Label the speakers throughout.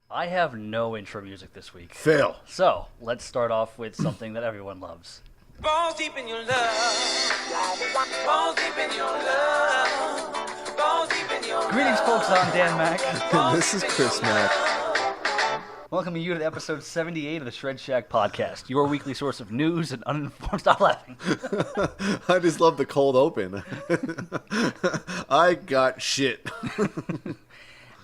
Speaker 1: I have no intro music this week.
Speaker 2: Fail.
Speaker 1: So, let's start off with something that everyone loves.
Speaker 3: Balls deep in your love. Balls deep in your love. Balls deep in your love.
Speaker 1: Greetings, folks. I'm Dan Mack.
Speaker 2: And this is Chris Mack.
Speaker 1: Welcoming you to episode 78 of the Shred Shack podcast, your weekly source of news and uninformed. Stop laughing.
Speaker 2: I just love the cold open. I got shit.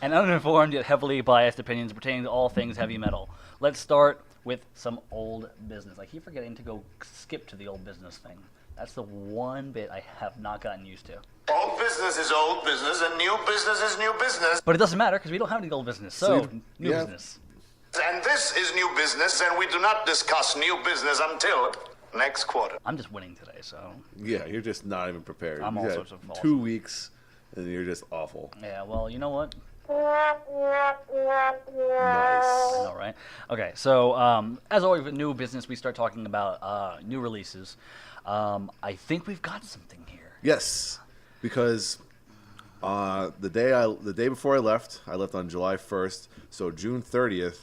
Speaker 1: And uninformed yet heavily biased opinions pertaining to all things heavy metal. Let's start with some old business. I keep forgetting to go skip to the old business thing. That's the one bit I have not gotten used to.
Speaker 4: Old business is old business, and new business is new business.
Speaker 1: But it doesn't matter because we don't have any old business. So, new business.
Speaker 4: And this is new business, and we do not discuss new business until next quarter.
Speaker 1: I'm just winning today, so.
Speaker 2: Yeah, you're just not even prepared.
Speaker 1: I'm all
Speaker 2: You
Speaker 1: sorts
Speaker 2: had
Speaker 1: of false.
Speaker 2: 2 weeks, and you're just awful.
Speaker 1: Yeah, well, you know what?
Speaker 2: Nice.
Speaker 1: I know, right? Okay, so as always with new business, we start talking about new releases. I think we've got something here.
Speaker 2: Yes, because the day before I left on July 1st, so June 30th,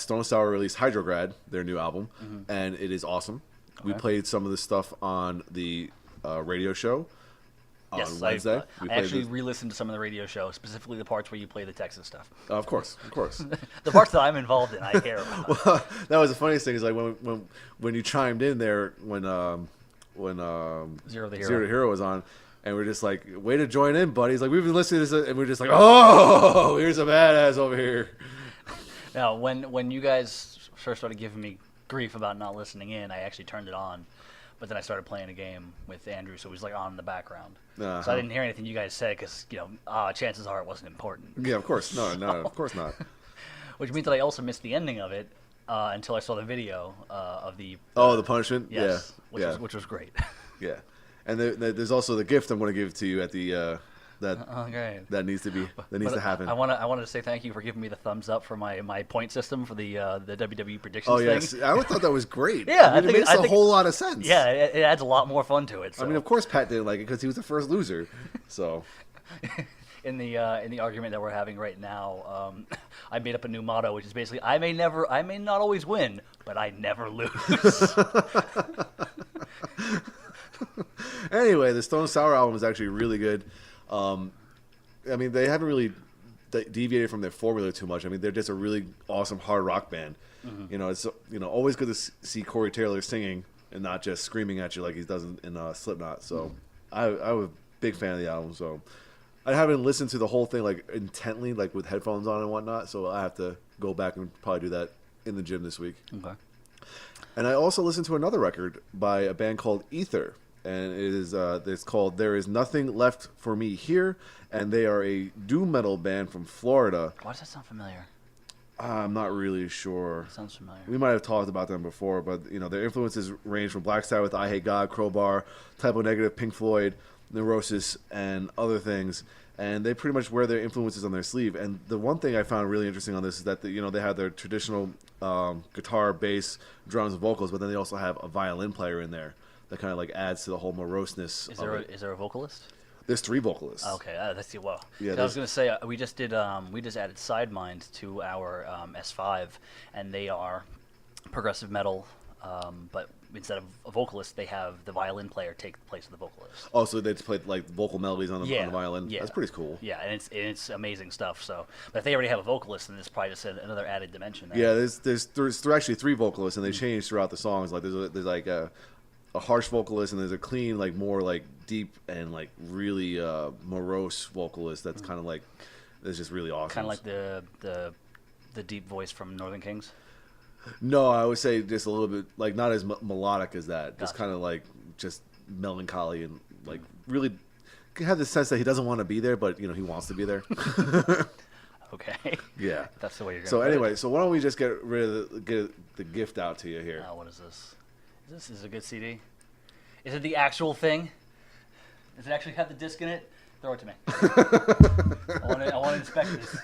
Speaker 2: Stone Sour released Hydrograd, their new album, and it is awesome. We played some of the stuff on the radio show on Wednesday.
Speaker 1: I actually re-listened to some of the radio show, specifically the parts where you play the Texas stuff.
Speaker 2: Of course.
Speaker 1: The parts that I'm involved in, I care about.
Speaker 2: Well, that was the funniest thing is like when you chimed in there when
Speaker 1: Zero the
Speaker 2: Hero was on, and we're just like, way to join in, buddy. He's like, we've been listening to this, and we're just like, oh, here's a badass over here.
Speaker 1: Now, when you guys first started giving me grief about not listening in, I actually turned it on. But then I started playing a game with Andrew, so it was like on in the background. So I didn't hear anything you guys said because, chances are it wasn't important.
Speaker 2: Yeah, of course. No, of course not.
Speaker 1: Which means that I also missed the ending of it until I saw the video of the...
Speaker 2: the punishment?
Speaker 1: Yes,
Speaker 2: yeah.
Speaker 1: Which was great.
Speaker 2: Yeah. And there's also the gift I'm going to give to you at the... that needs to happen.
Speaker 1: I wanted to say thank you for giving me the thumbs up for my point system for the WWE predictions thing.
Speaker 2: Oh yes, I always thought that was great.
Speaker 1: Yeah,
Speaker 2: it makes a whole lot of sense.
Speaker 1: Yeah, it adds a lot more fun to it. So.
Speaker 2: I mean, of course, Pat didn't like it because he was the first loser. So,
Speaker 1: in the argument that we're having right now, I made up a new motto, which is basically I may not always win, but I never lose.
Speaker 2: Anyway, the Stone Sour album is actually really good. I mean, they haven't really deviated from their formula too much. I mean, they're just a really awesome hard rock band. Mm-hmm. It's always good to see Corey Taylor singing and not just screaming at you like he does in Slipknot. So I was a big fan of the album. So I haven't listened to the whole thing like intently, like with headphones on and whatnot. So I have to go back and probably do that in the gym this week.
Speaker 1: Okay.
Speaker 2: And I also listened to another record by a band called Ether. And it is it's called There Is Nothing Left for Me Here, and they are a doom metal band from Florida.
Speaker 1: Why does that sound familiar?
Speaker 2: I'm not really sure.
Speaker 1: Sounds familiar.
Speaker 2: We might have talked about them before, but their influences range from Black Sabbath, I Hate God, Crowbar, Type O Negative, Pink Floyd, Neurosis, and other things. And they pretty much wear their influences on their sleeve. And the one thing I found really interesting on this is that they have their traditional guitar, bass, drums, and vocals, but then they also have a violin player in there. That kind of like adds to the whole moroseness.
Speaker 1: Is there a vocalist?
Speaker 2: There's 3 vocalists.
Speaker 1: Okay, that's well.
Speaker 2: Yeah,
Speaker 1: I was gonna say we just added Sidemind to our S5, and they are progressive metal, but instead of a vocalist, they have the violin player take the place of the vocalist.
Speaker 2: Oh, so they just play like vocal melodies on the violin.
Speaker 1: Yeah,
Speaker 2: that's pretty cool.
Speaker 1: Yeah, and it's amazing stuff. So, but if they already have a vocalist, then it's probably just another added dimension there.
Speaker 2: Yeah, there's actually 3 vocalists, and they change throughout the songs. Like there's like a harsh vocalist, and there's a clean, like more like deep and like really morose vocalist. That's kind of like it's just really awesome.
Speaker 1: Kind of like the deep voice from Northern Kings.
Speaker 2: No, I would say just a little bit like not as melodic as that. Just
Speaker 1: Gotcha.
Speaker 2: kind of like just melancholy and like really have the sense that he doesn't want to be there, but he wants to be there.
Speaker 1: Okay.
Speaker 2: Yeah,
Speaker 1: that's the way you're going.
Speaker 2: So anyway, so why don't we just get the gift out to you here?
Speaker 1: What is this? Is this a good CD? Is it the actual thing? Does it actually have the disc in it? Throw it to me. I want to inspect this.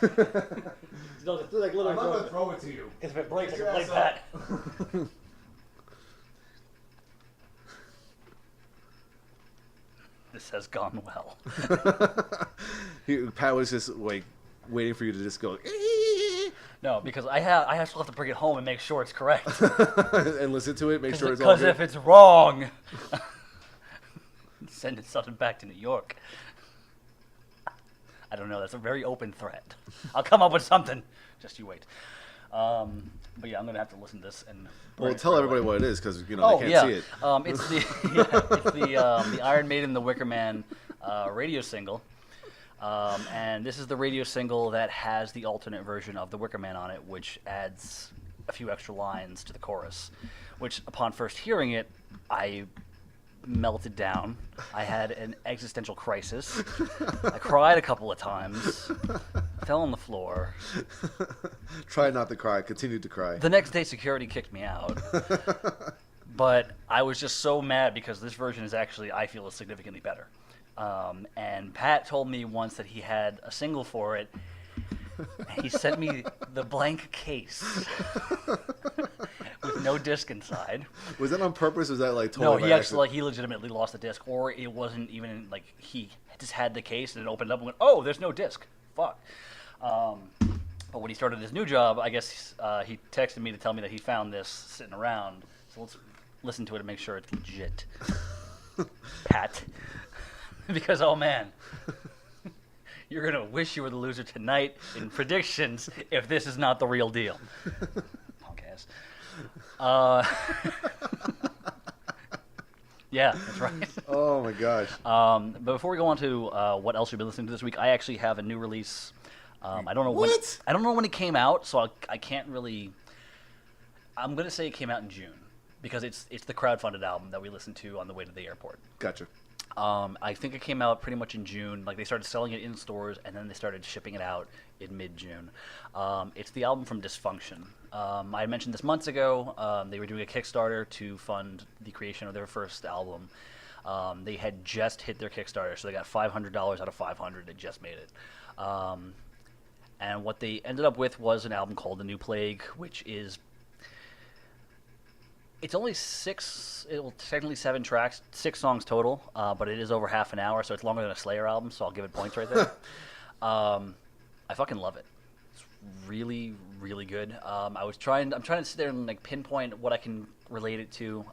Speaker 1: No, it's like literally
Speaker 2: I'm not going to throw it to you.
Speaker 1: Because if it breaks, I can play Pat. This has gone well.
Speaker 2: Pat was just like waiting for you to just go.
Speaker 1: No, because I still have to bring it home and make sure it's correct.
Speaker 2: And listen to it, make sure it's all good.
Speaker 1: Because if it's wrong, sending something back to New York. I don't know. That's a very open threat. I'll come up with something. Just you wait. But yeah, I'm gonna have to listen to this and.
Speaker 2: Well, tell everybody what it is because they can't see it.
Speaker 1: It's the Iron Maiden, The Wicker Man radio single, and this is the radio single that has the alternate version of The Wicker Man on it, which adds a few extra lines to the chorus. Which, upon first hearing it, I melted down. I had an existential crisis. I cried a couple of times. Fell on the floor.
Speaker 2: Try not to cry. Continued to cry.
Speaker 1: The next day, security kicked me out. But I was just so mad because this version is actually, I feel, is significantly better. And Pat told me once that he had a single for it. He sent me the blank case with no disc inside.
Speaker 2: Was that on purpose? Or was that like totally?
Speaker 1: No, he actually he legitimately lost the disc, or it wasn't even like he just had the case and it opened up and went, "Oh, there's no disc. Fuck." But when he started his new job, I guess he texted me to tell me that he found this sitting around. So let's listen to it and make sure it's legit. Pat, because oh man. You're going to wish you were the loser tonight in predictions if this is not the real deal. Punk ass. Yeah, that's right.
Speaker 2: Oh, my gosh.
Speaker 1: But before we go on to what else we've been listening to this week, I actually have a new release. I don't know
Speaker 2: what?
Speaker 1: I don't know when it came out, so I can't really... I'm going to say it came out in June because it's the crowdfunded album that we listened to on the way to the airport.
Speaker 2: Gotcha.
Speaker 1: I think it came out pretty much in June. Like, they started selling it in stores, and then they started shipping it out in mid-June. It's the album from Dysfunction. I mentioned this months ago. They were doing a Kickstarter to fund the creation of their first album. They had just hit their Kickstarter, so they got $500 out of 500. They just made it. And what they ended up with was an album called The New Plague, which is... It's only technically 7 tracks, 6 songs total, but it is over half an hour, so it's longer than a Slayer album, so I'll give it points right there. I fucking love it. It's really, really good. I'm trying to sit there and like pinpoint what I can relate it to.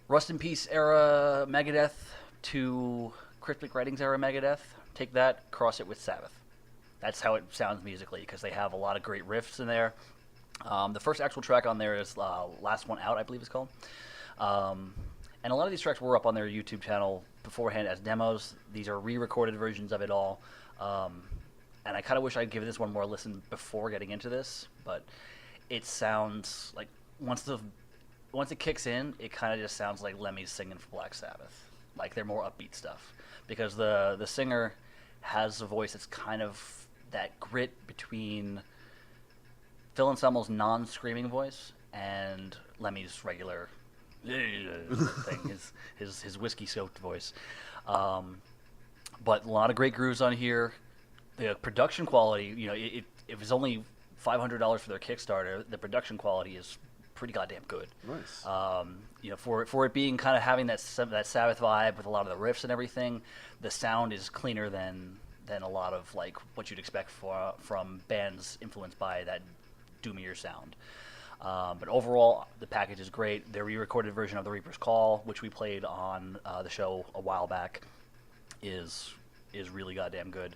Speaker 1: Rust in Peace era Megadeth to Cryptic Writings era Megadeth. Take that, cross it with Sabbath. That's how it sounds musically, because they have a lot of great riffs in there. The first actual track on there is Last One Out, I believe it's called. And a lot of these tracks were up on their YouTube channel beforehand as demos. These are re-recorded versions of it all. And I kind of wish I'd give this one more listen before getting into this, but it sounds like once it kicks in, it kind of just sounds like Lemmy's singing for Black Sabbath. Like they're more upbeat stuff. Because the singer has a voice that's kind of that grit between Phil Anselmo's non-screaming voice and Lemmy's regular thing, his whiskey-soaked voice. But a lot of great grooves on here. The production quality, it was only $500 for their Kickstarter. The production quality is pretty goddamn good.
Speaker 2: Nice.
Speaker 1: For it being kind of having that Sabbath vibe with a lot of the riffs and everything, the sound is cleaner than a lot of like what you'd expect from bands influenced by that doomier sound. But overall, the package is great. Their re-recorded version of The Reaper's Call, which we played on the show a while back, is really goddamn good.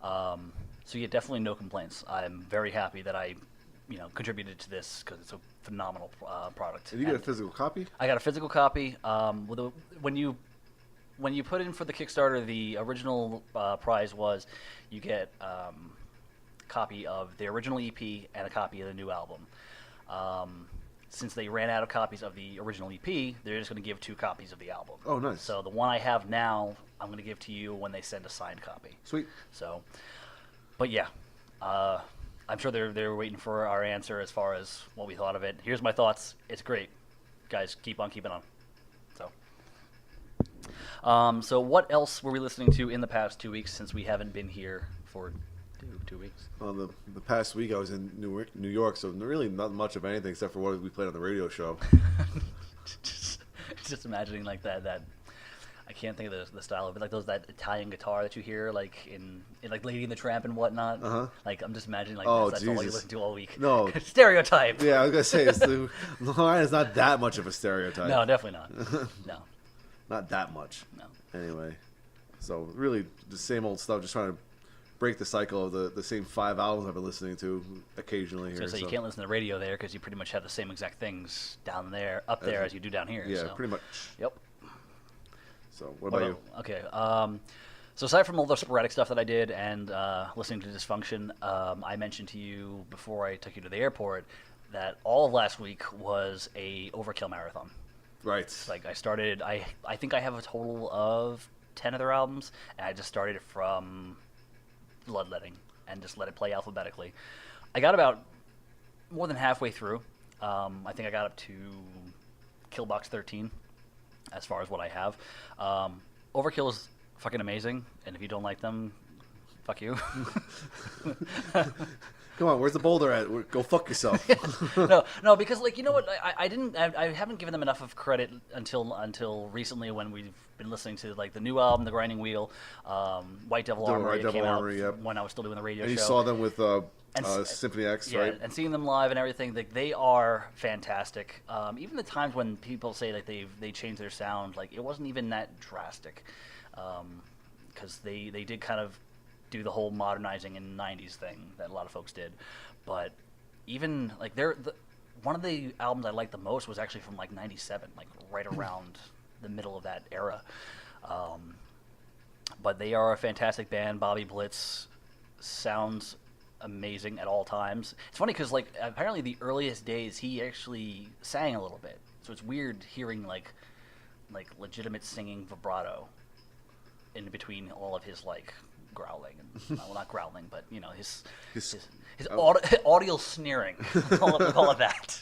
Speaker 1: So yeah, definitely no complaints. I'm very happy that I contributed to this because it's a phenomenal product.
Speaker 2: Did you get a physical copy?
Speaker 1: I got a physical copy. When you put in for the Kickstarter, the original prize was you get copy of the original EP and a copy of the new album. Since they ran out of copies of the original EP, they're just going to give 2 copies of the album.
Speaker 2: Oh, nice.
Speaker 1: So the one I have now, I'm going to give to you when they send a signed copy.
Speaker 2: Sweet.
Speaker 1: So, but yeah, I'm sure they're waiting for our answer as far as what we thought of it. Here's my thoughts. It's great. Guys, keep on keeping on. So what else were we listening to in the past 2 weeks since we haven't been here for 2 weeks?
Speaker 2: Well, the past week I was in New York, so really not much of anything except for what we played on the radio show.
Speaker 1: just imagining like that I can't think of the style of it, like that Italian guitar that you hear like in like Lady and the Tramp and whatnot. Like I'm just imagining like that's all you listen to all week.
Speaker 2: No
Speaker 1: stereotype.
Speaker 2: Yeah, I was gonna say the line is not that much of a stereotype.
Speaker 1: No, definitely not. No,
Speaker 2: not that much.
Speaker 1: No.
Speaker 2: Anyway, so really the same old stuff. Just trying to break the cycle of the same 5 albums I've been listening to occasionally here.
Speaker 1: So you can't listen to the radio there because you pretty much have the same exact things up there as you do down here.
Speaker 2: Yeah,
Speaker 1: so.
Speaker 2: pretty much.
Speaker 1: Yep.
Speaker 2: So what about you?
Speaker 1: Okay. So aside from all the sporadic stuff that I did and listening to Dysfunction, I mentioned to you before I took you to the airport that all of last week was a Overkill marathon.
Speaker 2: Right.
Speaker 1: Like I started, I think I have a total of 10 of their albums, and I just started from Bloodletting and just let it play alphabetically. I got about more than halfway through. I think I got up to Killbox 13 as far as what I have. Overkill is fucking amazing, and if you don't like them, fuck you.
Speaker 2: Come on, where's the boulder at? Go fuck yourself.
Speaker 1: No, because like you know what, I haven't given them enough of credit until recently when we've been listening to like the new album, The Grinding Wheel, White Devil Armory. It came out when I was still doing the radio show.
Speaker 2: And you saw them with Symphony X, right?
Speaker 1: And seeing them live and everything, they are fantastic. Even the times when people say like they changed their sound, like it wasn't even that drastic, because they did kind of do the whole modernizing in the 90s thing that a lot of folks did. But even like one of the albums I liked the most was actually from like 97, like right around the middle of that era. But they are a fantastic band. Bobby Blitz sounds amazing at all times. It's funny because like apparently the earliest days he actually sang a little bit, so it's weird hearing like legitimate singing vibrato in between all of his like growling and well, not growling, but you know his audio sneering. call it that.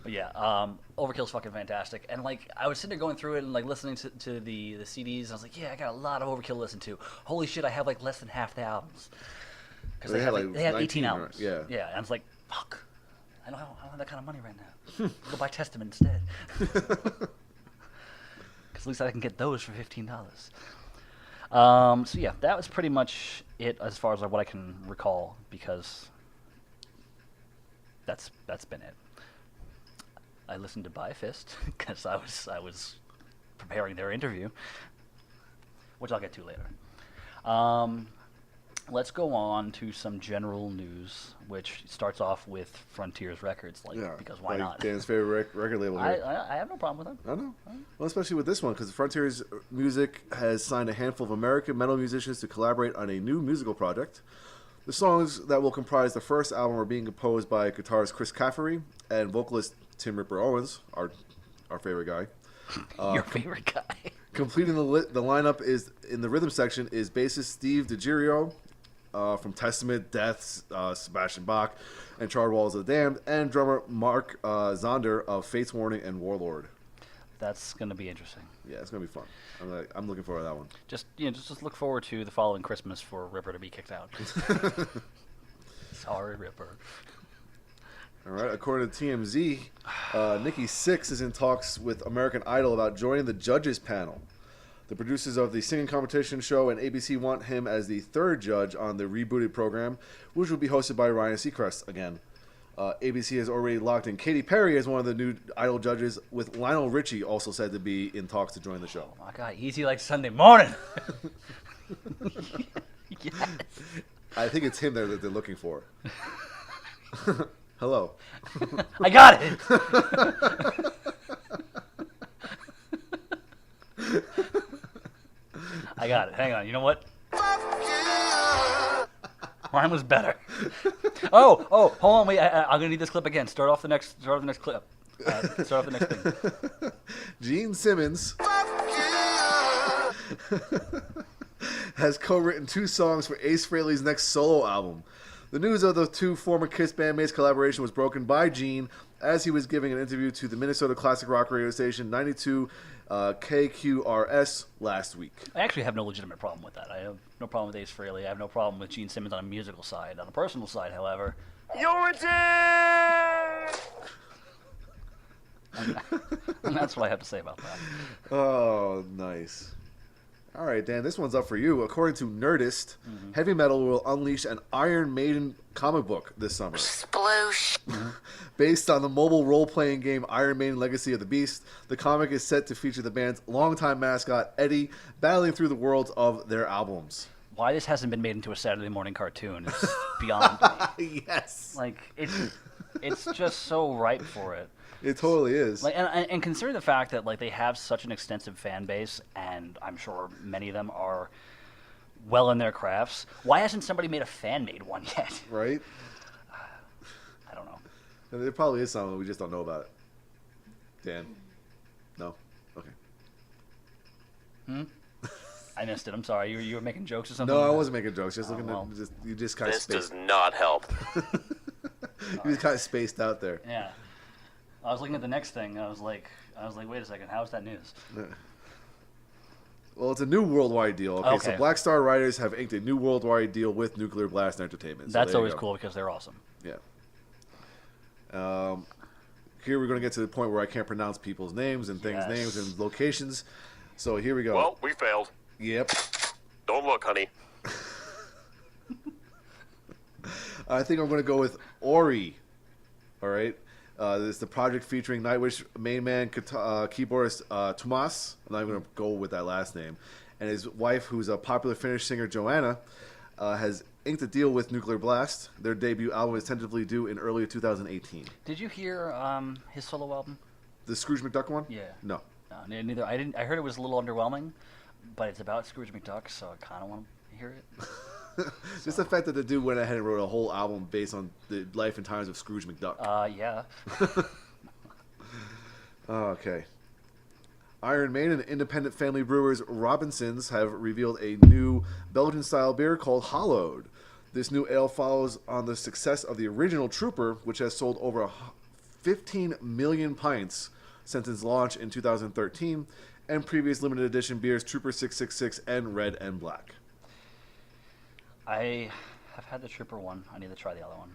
Speaker 1: But yeah, Overkill's fucking fantastic. And like I was sitting there going through it and like listening to the CDs. And I was like, yeah, I got a lot of Overkill to listen to. Holy shit, I have like less than half the albums because they have 18 albums.
Speaker 2: Yeah.
Speaker 1: And I was like, fuck, I don't have that kind of money right now. I'll go buy Testament instead. Because at least I can get those for $15. So yeah, that was pretty much it as far as what I can recall, because that's been it. I listened to By Fist because I was preparing their interview, which I'll get to later. Let's go on to some general news, which starts off with Frontiers Records, because why not?
Speaker 2: Dan's favorite record label here.
Speaker 1: I have no problem with them.
Speaker 2: I know. Well, especially with this one, because Frontiers Music has signed a handful of American metal musicians to collaborate on a new musical project. The songs that will comprise the first album are being composed by guitarist Chris Caffrey and vocalist Tim Ripper Owens, our favorite guy.
Speaker 1: Your favorite guy.
Speaker 2: Completing the lineup is in the rhythm section is bassist Steve DiGirio from Testament, Death, Sebastian Bach, and Charred Walls of the Damned, and drummer Mark Zonder of Fates Warning and Warlord.
Speaker 1: That's going to be interesting.
Speaker 2: Yeah, it's going to be fun. I'm looking forward to that one.
Speaker 1: Just look forward to the following Christmas for Ripper to be kicked out. Sorry, Ripper.
Speaker 2: All right. According to TMZ, Nikki Sixx is in talks with American Idol about joining the judges panel. The producers of the singing competition show and ABC want him as the third judge on the rebooted program, which will be hosted by Ryan Seacrest again. ABC has already locked in Katy Perry as one of the new Idol judges, with Lionel Richie also said to be in talks to join the show.
Speaker 1: Oh my God, easy like Sunday morning. Yes.
Speaker 2: I think it's him there that they're looking for. Hello.
Speaker 1: I got it. I got it. Hang on. You know what? Mine was better. Oh, hold on. Wait. I'm gonna need this clip again. Start off the next clip. Start off the next thing.
Speaker 2: Gene Simmons has co-written 2 songs for Ace Frehley's next solo album. The news of the 2 former Kiss bandmates' collaboration was broken by Gene as he was giving an interview to the Minnesota classic rock radio station 92 KQRS last week.
Speaker 1: I actually have no legitimate problem with that. I have no problem with Ace Frehley. I have no problem with Gene Simmons on a musical side. On a personal side, however,
Speaker 3: You're a dick!
Speaker 1: and that's what I have to say about that.
Speaker 2: Oh, nice. All right, Dan, this one's up for you. According to Nerdist, heavy metal will unleash an Iron Maiden comic book this summer.
Speaker 5: Sploosh.
Speaker 2: Based on the mobile role-playing game Iron Maiden Legacy of the Beast, the comic is set to feature the band's longtime mascot, Eddie, battling through the worlds of their albums.
Speaker 1: Why this hasn't been made into a Saturday morning cartoon is beyond me.
Speaker 2: Yes.
Speaker 1: Like, it's just so ripe for it.
Speaker 2: It totally is.
Speaker 1: Like, and consider the fact that like they have such an extensive fan base, and I'm sure many of them are well in their crafts. Why hasn't somebody made a fan-made one yet?
Speaker 2: Right?
Speaker 1: I don't know.
Speaker 2: There probably is something, we just don't know about it. Dan? No? Okay.
Speaker 1: I missed it. I'm sorry. You were making jokes or something?
Speaker 2: No, I wasn't making jokes. Just looking
Speaker 1: well.
Speaker 2: at you just kind of
Speaker 5: This
Speaker 2: spaced.
Speaker 5: does not help.
Speaker 2: You just kind of spaced out there.
Speaker 1: Yeah. I was looking at the next thing. I was like, wait a second. How is that news?
Speaker 2: Well, it's a new worldwide deal. Okay, so
Speaker 1: Okay.
Speaker 2: Black Star Writers have inked a new worldwide deal with Nuclear Blast Entertainment. So
Speaker 1: That's
Speaker 2: there you
Speaker 1: always
Speaker 2: go.
Speaker 1: cool because they're awesome.
Speaker 2: Yeah. Here we're going to get to the point where I can't pronounce people's names and things'
Speaker 1: Yes.
Speaker 2: names and locations. So here we go.
Speaker 5: Well, we failed.
Speaker 2: Yep.
Speaker 5: Don't look, honey.
Speaker 2: I think I'm going to go with Ori. All right. This is the project featuring Nightwish main man keyboardist Tomas. I'm not even going to go with that last name. And his wife, who's a popular Finnish singer, Joanna, has inked a deal with Nuclear Blast. Their debut album is tentatively due in early 2018.
Speaker 1: Did you hear his solo album?
Speaker 2: The Scrooge McDuck one?
Speaker 1: Yeah.
Speaker 2: No.
Speaker 1: No, neither. I didn't. I heard it was a little underwhelming, but it's about Scrooge McDuck, so I kind of want to hear it.
Speaker 2: Just the fact that the dude went ahead and wrote a whole album based on the life and times of Scrooge McDuck.
Speaker 1: Yeah.
Speaker 2: Okay. Iron Maiden independent family brewers Robinsons have revealed a new Belgian-style beer called Hollowed. This new ale follows on the success of the original Trooper, which has sold over 15 million pints since its launch in 2013, and previous limited edition beers Trooper 666 and Red and Black.
Speaker 1: I have had the Trooper one. I need to try the other one.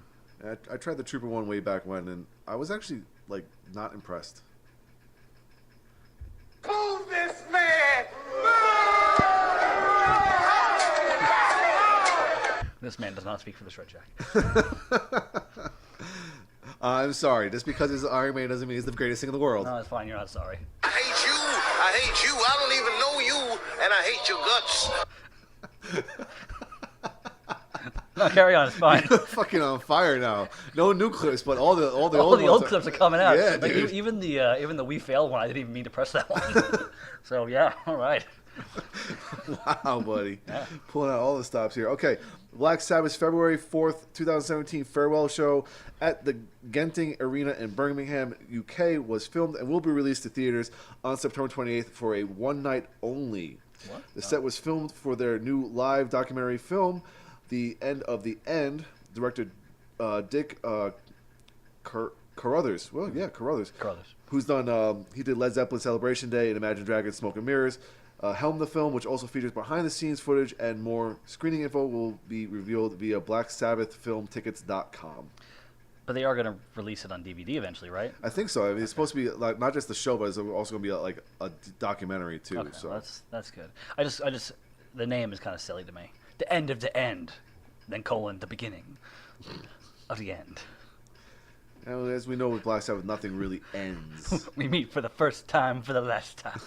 Speaker 2: I tried the Trooper one way back when, and I was actually like not impressed.
Speaker 3: Who's this man?
Speaker 1: This man does not speak for the Shred Jack.
Speaker 2: I'm sorry. Just because it's Iron Man doesn't mean he's the greatest thing in the world.
Speaker 1: No, it's fine. You're not sorry.
Speaker 6: I hate you. I hate you. I don't even know you, and I hate your guts.
Speaker 1: No, carry on. It's fine.
Speaker 2: Fucking on fire now. No new clips, but all the
Speaker 1: All the
Speaker 2: old
Speaker 1: old
Speaker 2: ones
Speaker 1: clips are coming out.
Speaker 2: Yeah,
Speaker 1: like,
Speaker 2: dude.
Speaker 1: even the We Failed one, I didn't even mean to press that one. So yeah, all right.
Speaker 2: Wow, buddy.
Speaker 1: Yeah.
Speaker 2: Pulling out all the stops here. Okay. Black Sabbath's February 4th, 2017 farewell show at the Genting Arena in Birmingham, UK was filmed and will be released to theaters on September 28th for a one night only.
Speaker 1: What?
Speaker 2: The set was filmed for their new live documentary film, The End of the End, director Dick Carruthers. Well, yeah, Carruthers.
Speaker 1: Carruthers.
Speaker 2: Who's done, he did Led Zeppelin Celebration Day and Imagine Dragons Smoke and Mirrors. Helm the Film, which also features behind-the-scenes footage and more screening info, will be revealed via BlackSabbathFilmTickets.com.
Speaker 1: But they are going to release it on DVD eventually, right?
Speaker 2: I think so. I mean, it's supposed to be like not just the show, but it's also going to be like a documentary too.
Speaker 1: Okay,
Speaker 2: So
Speaker 1: well, that's good. I just the name is kind of silly to me. The end of the end, then colon the beginning of the end.
Speaker 2: and as we know with Black Sabbath, nothing really ends.
Speaker 1: We meet for the first time for the last time.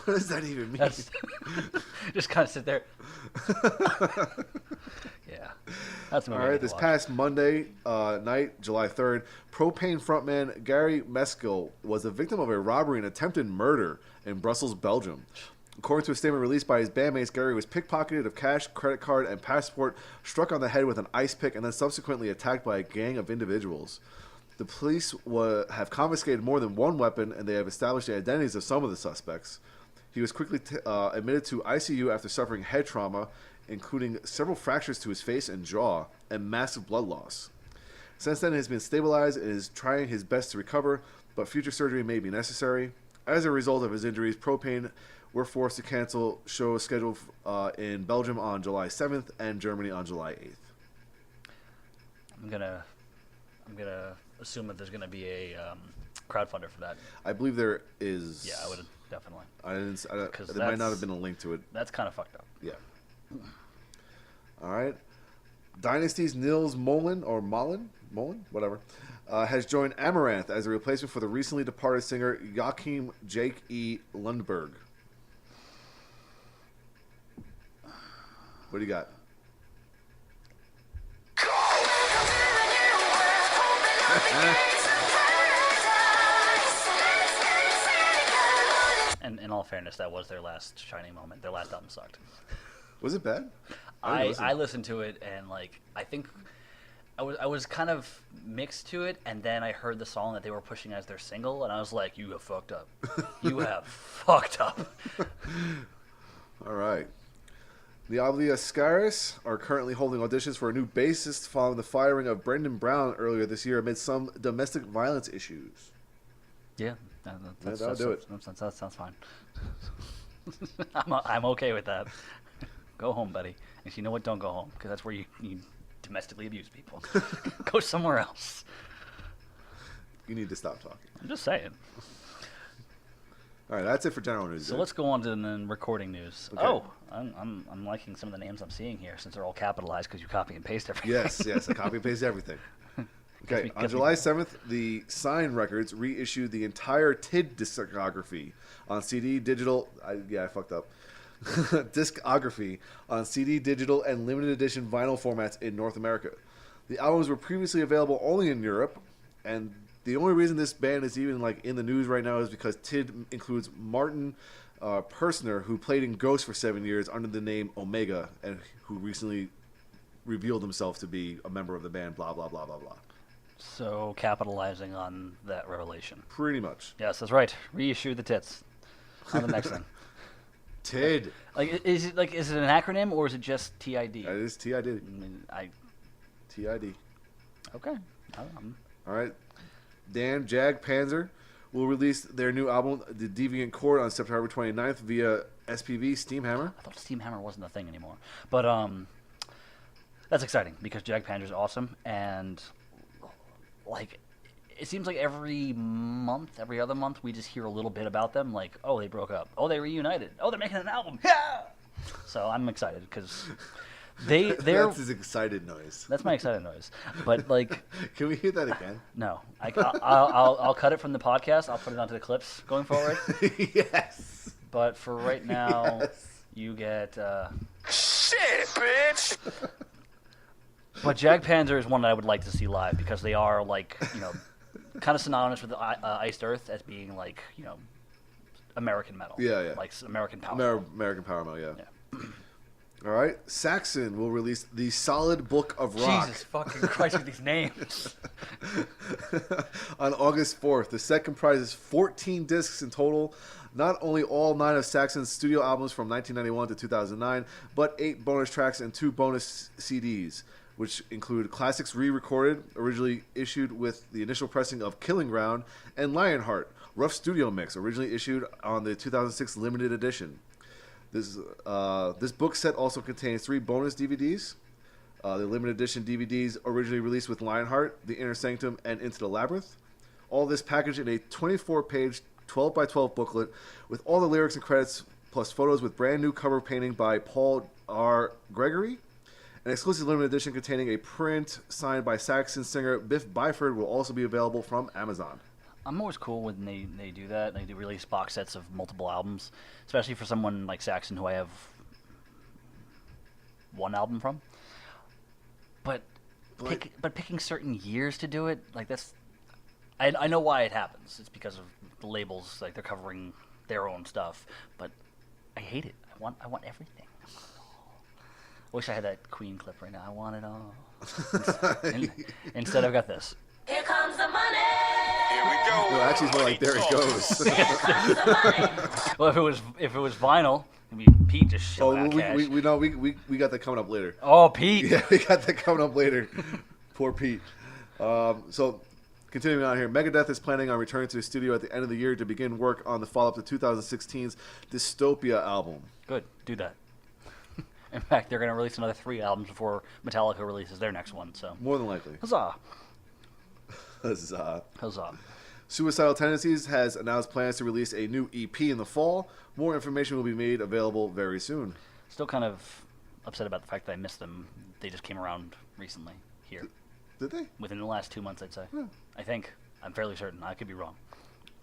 Speaker 2: What does that even mean?
Speaker 1: That's just kind of sit there. Yeah, that's a movie.
Speaker 2: All
Speaker 1: I need
Speaker 2: right,
Speaker 1: to
Speaker 2: this
Speaker 1: watch.
Speaker 2: past Monday night, July 3rd, Propane frontman Gary Meskill was the victim of a robbery and attempted murder in Brussels, Belgium. According to a statement released by his bandmates, Gary was pickpocketed of cash, credit card, and passport, struck on the head with an ice pick, and then subsequently attacked by a gang of individuals. The police have confiscated more than one weapon, and they have established the identities of some of the suspects. He was quickly admitted to ICU after suffering head trauma, including several fractures to his face and jaw, and massive blood loss. Since then, he has been stabilized and is trying his best to recover, but future surgery may be necessary. As a result of his injuries, Propane were forced to cancel shows scheduled in Belgium on July 7th and Germany on July 8th.
Speaker 1: I'm gonna assume that there's gonna be a crowdfunder for that.
Speaker 2: I believe there is.
Speaker 1: Yeah, I would definitely.
Speaker 2: There might not have been a link to it.
Speaker 1: That's kind of fucked up.
Speaker 2: Yeah. All right. Dynasty's Nils Molin, whatever, has joined Amaranthe as a replacement for the recently departed singer Joachim Jake E. Lundberg. What do you got?
Speaker 1: And in all fairness, that was their last shining moment. Their last album sucked.
Speaker 2: Was it bad?
Speaker 1: I listened to it and I think I was kind of mixed to it, and then I heard the song that they were pushing as their single, and I was like, "You have fucked up. You have fucked up."
Speaker 2: All right. The Obliviscaris are currently holding auditions for a new bassist following the firing of Brendan Brown earlier this year amid some domestic violence issues.
Speaker 1: Yeah,
Speaker 2: that'll do it.
Speaker 1: That sounds fine. I'm okay with that. Go home, buddy. If you know what, don't go home, because that's where you domestically abuse people. Go somewhere else.
Speaker 2: You need to stop talking.
Speaker 1: I'm just saying.
Speaker 2: All right, that's it for general news.
Speaker 1: So let's go on to the recording news. Okay. Oh, I'm liking some of the names I'm seeing here since they're all capitalized because you copy and paste everything.
Speaker 2: Yes, I copy and paste everything. Okay, on July 7th, the Sign Records reissued the entire TID discography on CD, digital. I fucked up. Discography on CD, digital, and limited edition vinyl formats in North America. The albums were previously available only in Europe, and the only reason this band is even in the news right now is because TID includes Martin Persner, who played in Ghost for 7 years under the name Omega, and who recently revealed himself to be a member of the band. Blah blah blah blah blah.
Speaker 1: So capitalizing on that revelation.
Speaker 2: Pretty much.
Speaker 1: Yes, that's right. Reissue the tits. On the next thing.
Speaker 2: TID.
Speaker 1: Is it an acronym or is it just TID?
Speaker 2: It is TID. TID.
Speaker 1: Okay.
Speaker 2: All right. Jag Panzer will release their new album, The Deviant Chord, on September 29th via SPV Steamhammer.
Speaker 1: I thought Steamhammer wasn't a thing anymore. But that's exciting because Jag Panzer is awesome, and it seems like every other month, we just hear a little bit about them. Like, oh, they broke up. Oh, they reunited. Oh, they're making an album. Yeah. So I'm excited because they're.
Speaker 2: That's his excited noise.
Speaker 1: That's my excited noise. But
Speaker 2: can we hear that again?
Speaker 1: No, I'll cut it from the podcast. I'll put it onto the clips going forward.
Speaker 2: Yes.
Speaker 1: But for right now, you get.
Speaker 5: Shit, bitch.
Speaker 1: But Jag Panzer is one that I would like to see live because they are kind of synonymous with Iced Earth as being American metal.
Speaker 2: Yeah.
Speaker 1: Like American power.
Speaker 2: American power metal. Yeah. All right. Saxon will release the Solid Book of Rock.
Speaker 1: Jesus fucking Christ with these names.
Speaker 2: On August 4th. The set comprises 14 discs in total. Not only all 9 of Saxon's studio albums from 1991 to 2009, but 8 bonus tracks and 2 bonus CDs, which include classics re-recorded, originally issued with the initial pressing of Killing Ground, and Lionheart, rough studio mix, originally issued on the 2006 limited edition. This book set also contains 3 bonus DVDs. The limited edition DVDs originally released with Lionheart, The Inner Sanctum, and Into the Labyrinth. All this packaged in a 24-page, 12x12 booklet with all the lyrics and credits, plus photos with brand new cover painting by Paul R. Gregory. An exclusive limited edition containing a print signed by Saxon singer Biff Byford will also be available from Amazon.
Speaker 1: I'm always cool when they do that. They do release box sets of multiple albums, especially for someone like Saxon, who I have one album from. But picking certain years to do it, that's... I know why it happens. It's because of the labels, they're covering their own stuff. But I hate it. I want everything. Wish I had that Queen clip right now. I want it all. Instead, I've got this.
Speaker 3: Here comes the money.
Speaker 5: Here we go.
Speaker 2: No, actually, it's more like There It Goes.
Speaker 3: Here comes the money.
Speaker 1: Well, if it was vinyl, it'd be Pete just showing out cash.
Speaker 2: we got that coming up later.
Speaker 1: Oh, Pete.
Speaker 2: Yeah, we got that coming up later. Poor Pete. So, continuing on here, Megadeth is planning on returning to the studio at the end of the year to begin work on the follow-up to 2016's Dystopia album.
Speaker 1: Good. Do that. In fact, they're going to release another 3 albums before Metallica releases their next one. So
Speaker 2: More than likely.
Speaker 1: huzzah!
Speaker 2: Huzzah.
Speaker 1: Huzzah!
Speaker 2: Suicidal Tendencies has announced plans to release a new EP in the fall. More information will be made available very soon.
Speaker 1: Still kind of upset about the fact that I missed them. They just came around recently here.
Speaker 2: Did they?
Speaker 1: Within the last 2 months, I'd say. I think. I'm fairly certain. I could be wrong.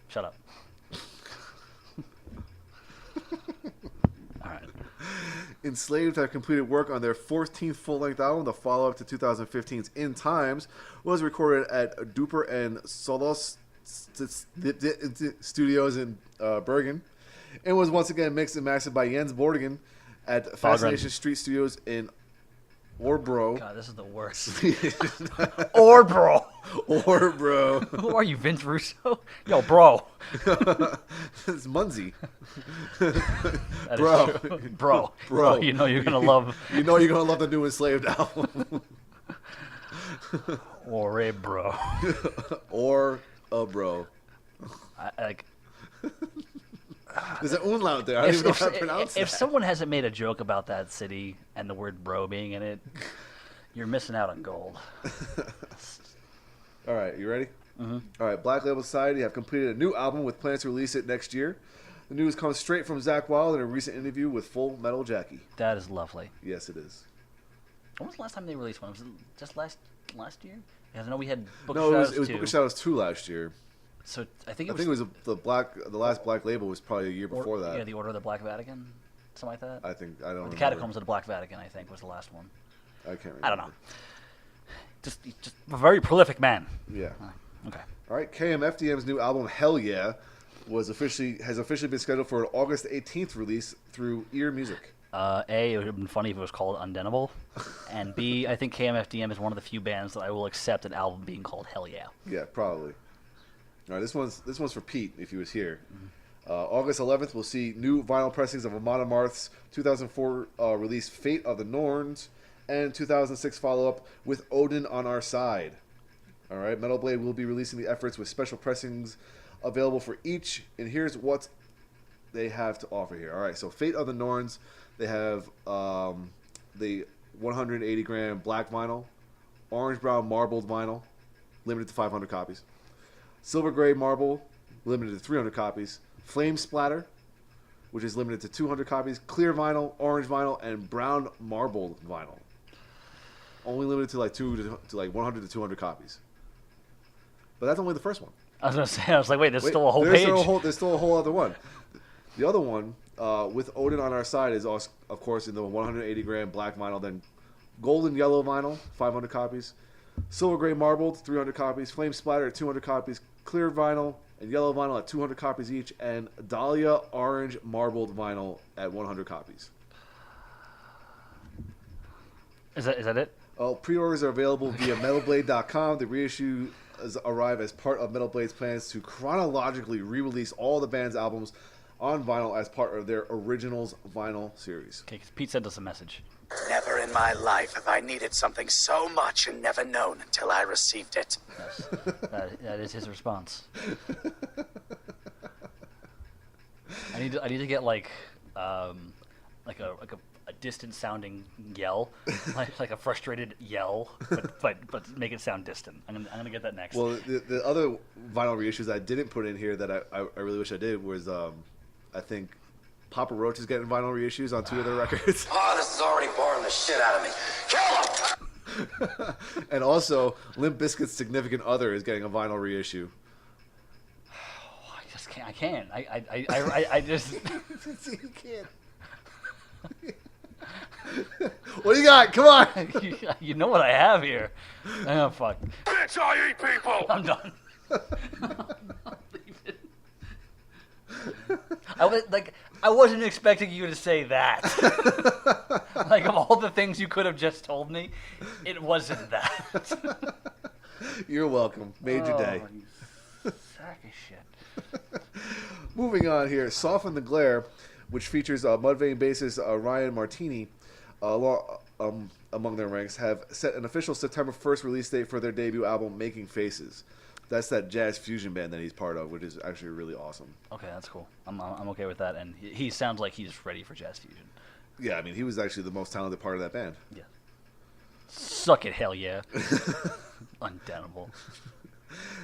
Speaker 1: Shut up. All right.
Speaker 2: Enslaved have completed work on their 14th full-length album. The follow-up to 2015's In Times was recorded at Duper and Solos Studios in Bergen, and was once again mixed and mastered by Jens Borgen at Fascination Street Studios in Orbro.
Speaker 1: God, this is the worst. Orbro.
Speaker 2: Orbro.
Speaker 1: Who are you, Vince Russo? Yo, bro.
Speaker 2: It's Munzie.
Speaker 1: Bro. You know you're gonna love.
Speaker 2: You know you're gonna love the new Enslaved album.
Speaker 1: Or a bro.
Speaker 2: Or a bro. There's an umlaut there. I don't even know how to pronounce that.
Speaker 1: If someone hasn't made a joke about that city and the word bro being in it, you're missing out on gold.
Speaker 2: All right, you ready?
Speaker 1: Mm-hmm.
Speaker 2: All right, Black Label Society have completed a new album with plans to release it next year. The news comes straight from Zakk Wylde in a recent interview with Full Metal Jackie.
Speaker 1: That is lovely.
Speaker 2: Yes, it is.
Speaker 1: When was the last time they released one? Was it just last year? Because I know we had Book
Speaker 2: No,
Speaker 1: Shadows
Speaker 2: it was
Speaker 1: 2.
Speaker 2: Book of Shadows 2 last year.
Speaker 1: So I think it
Speaker 2: the last
Speaker 1: Oh.
Speaker 2: Black Label was probably a year before that.
Speaker 1: Yeah, the Order of the Black Vatican, something like that.
Speaker 2: I don't remember.
Speaker 1: The Catacombs of the Black Vatican, I think, was the last one.
Speaker 2: I can't remember.
Speaker 1: I don't know. Just a very prolific man.
Speaker 2: Yeah.
Speaker 1: Okay.
Speaker 2: All right, KMFDM's new album Hell Yeah has officially been scheduled for an August 18th release through Ear Music.
Speaker 1: A, it would have been funny if it was called Undeniable. And B, I think KMFDM is one of the few bands that I will accept an album being called Hell Yeah.
Speaker 2: Yeah, probably. All right, this one's for Pete, if he was here. August 11th, we'll see new vinyl pressings of Amon Amarth's 2004 release Fate of the Norns, and 2006 follow-up With Odin on Our Side. All right, Metal Blade will be releasing the efforts with special pressings available for each, and here's what they have to offer here. All right, so Fate of the Norns, they have the 180-gram black vinyl, orange-brown marbled vinyl, limited to 500 copies. Silver Gray Marble, limited to 300 copies. Flame Splatter, which is limited to 200 copies. Clear Vinyl, Orange Vinyl, and Brown Marbled Vinyl. Only limited to like 100 to 200 copies. But that's only the first one.
Speaker 1: I was going to say, I was like, wait, there's still a whole page.
Speaker 2: There's still a whole other one. The other one, With Odin on Our Side, is also, of course, in the 180-gram black vinyl. Then Golden Yellow Vinyl, 500 copies. Silver Gray Marbled, 300 copies. Flame Splatter, 200 copies. Clear Vinyl and Yellow Vinyl at 200 copies each. And Dahlia Orange Marbled Vinyl at 100 copies.
Speaker 1: Is that it?
Speaker 2: Pre-orders are available via metalblade.com. The reissue arrive as part of Metal Blade's plans to chronologically re-release all the band's albums on vinyl as part of their Originals vinyl series.
Speaker 1: Okay, because Pete sent us a message.
Speaker 7: Never in my life have I needed something so much and never known until I received it.
Speaker 1: Yes, that is his response. I need to get like a distant sounding yell, like a frustrated yell, but make it sound distant. I'm gonna get that next.
Speaker 2: Well, the other vinyl reissues I didn't put in here that I really wish I did was I think Papa Roach is getting vinyl reissues on 2 of their records.
Speaker 6: Oh, this is already boring the shit out of me. Kill him!
Speaker 2: And also, Limp Bizkit's Significant Other is getting a vinyl reissue.
Speaker 1: I just can't. I can't. I just.
Speaker 2: You can't. What do you got? Come on.
Speaker 1: You know what I have here. Oh fuck.
Speaker 5: Bitch, I eat people!
Speaker 1: I'm done. I wasn't expecting you to say that. Like, of all the things you could have just told me, it wasn't that.
Speaker 2: You're welcome. Made your day.
Speaker 1: You sack of shit.
Speaker 2: Moving on here, Soften the Glare, which features Mudvayne bassist Ryan Martini among their ranks, have set an official September 1st release date for their debut album, Making Faces. That's that jazz fusion band that he's part of, which is actually really awesome.
Speaker 1: Okay, that's cool. I'm okay with that, and he sounds like he's ready for jazz fusion.
Speaker 2: Yeah, I mean, he was actually the most talented part of that band.
Speaker 1: Yeah. Suck it, hell yeah. Untenable.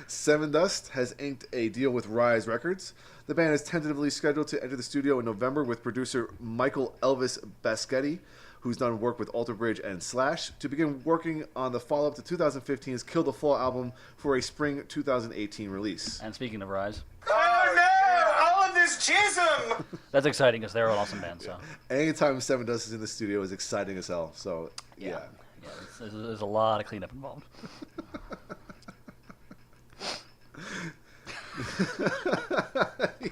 Speaker 2: Seven Dust has inked a deal with Rise Records. The band is tentatively scheduled to enter the studio in November with producer Michael Elvis Baschetti, who's done work with Alter Bridge and Slash, to begin working on the follow-up to 2015's Kill the Fall album for a spring 2018 release.
Speaker 1: And speaking of Rise...
Speaker 5: Oh no! All of this chism!
Speaker 1: That's exciting because they're an awesome band, so...
Speaker 2: Anytime Seven Dust is in the studio is exciting as hell, so yeah.
Speaker 1: There's a lot of cleanup involved.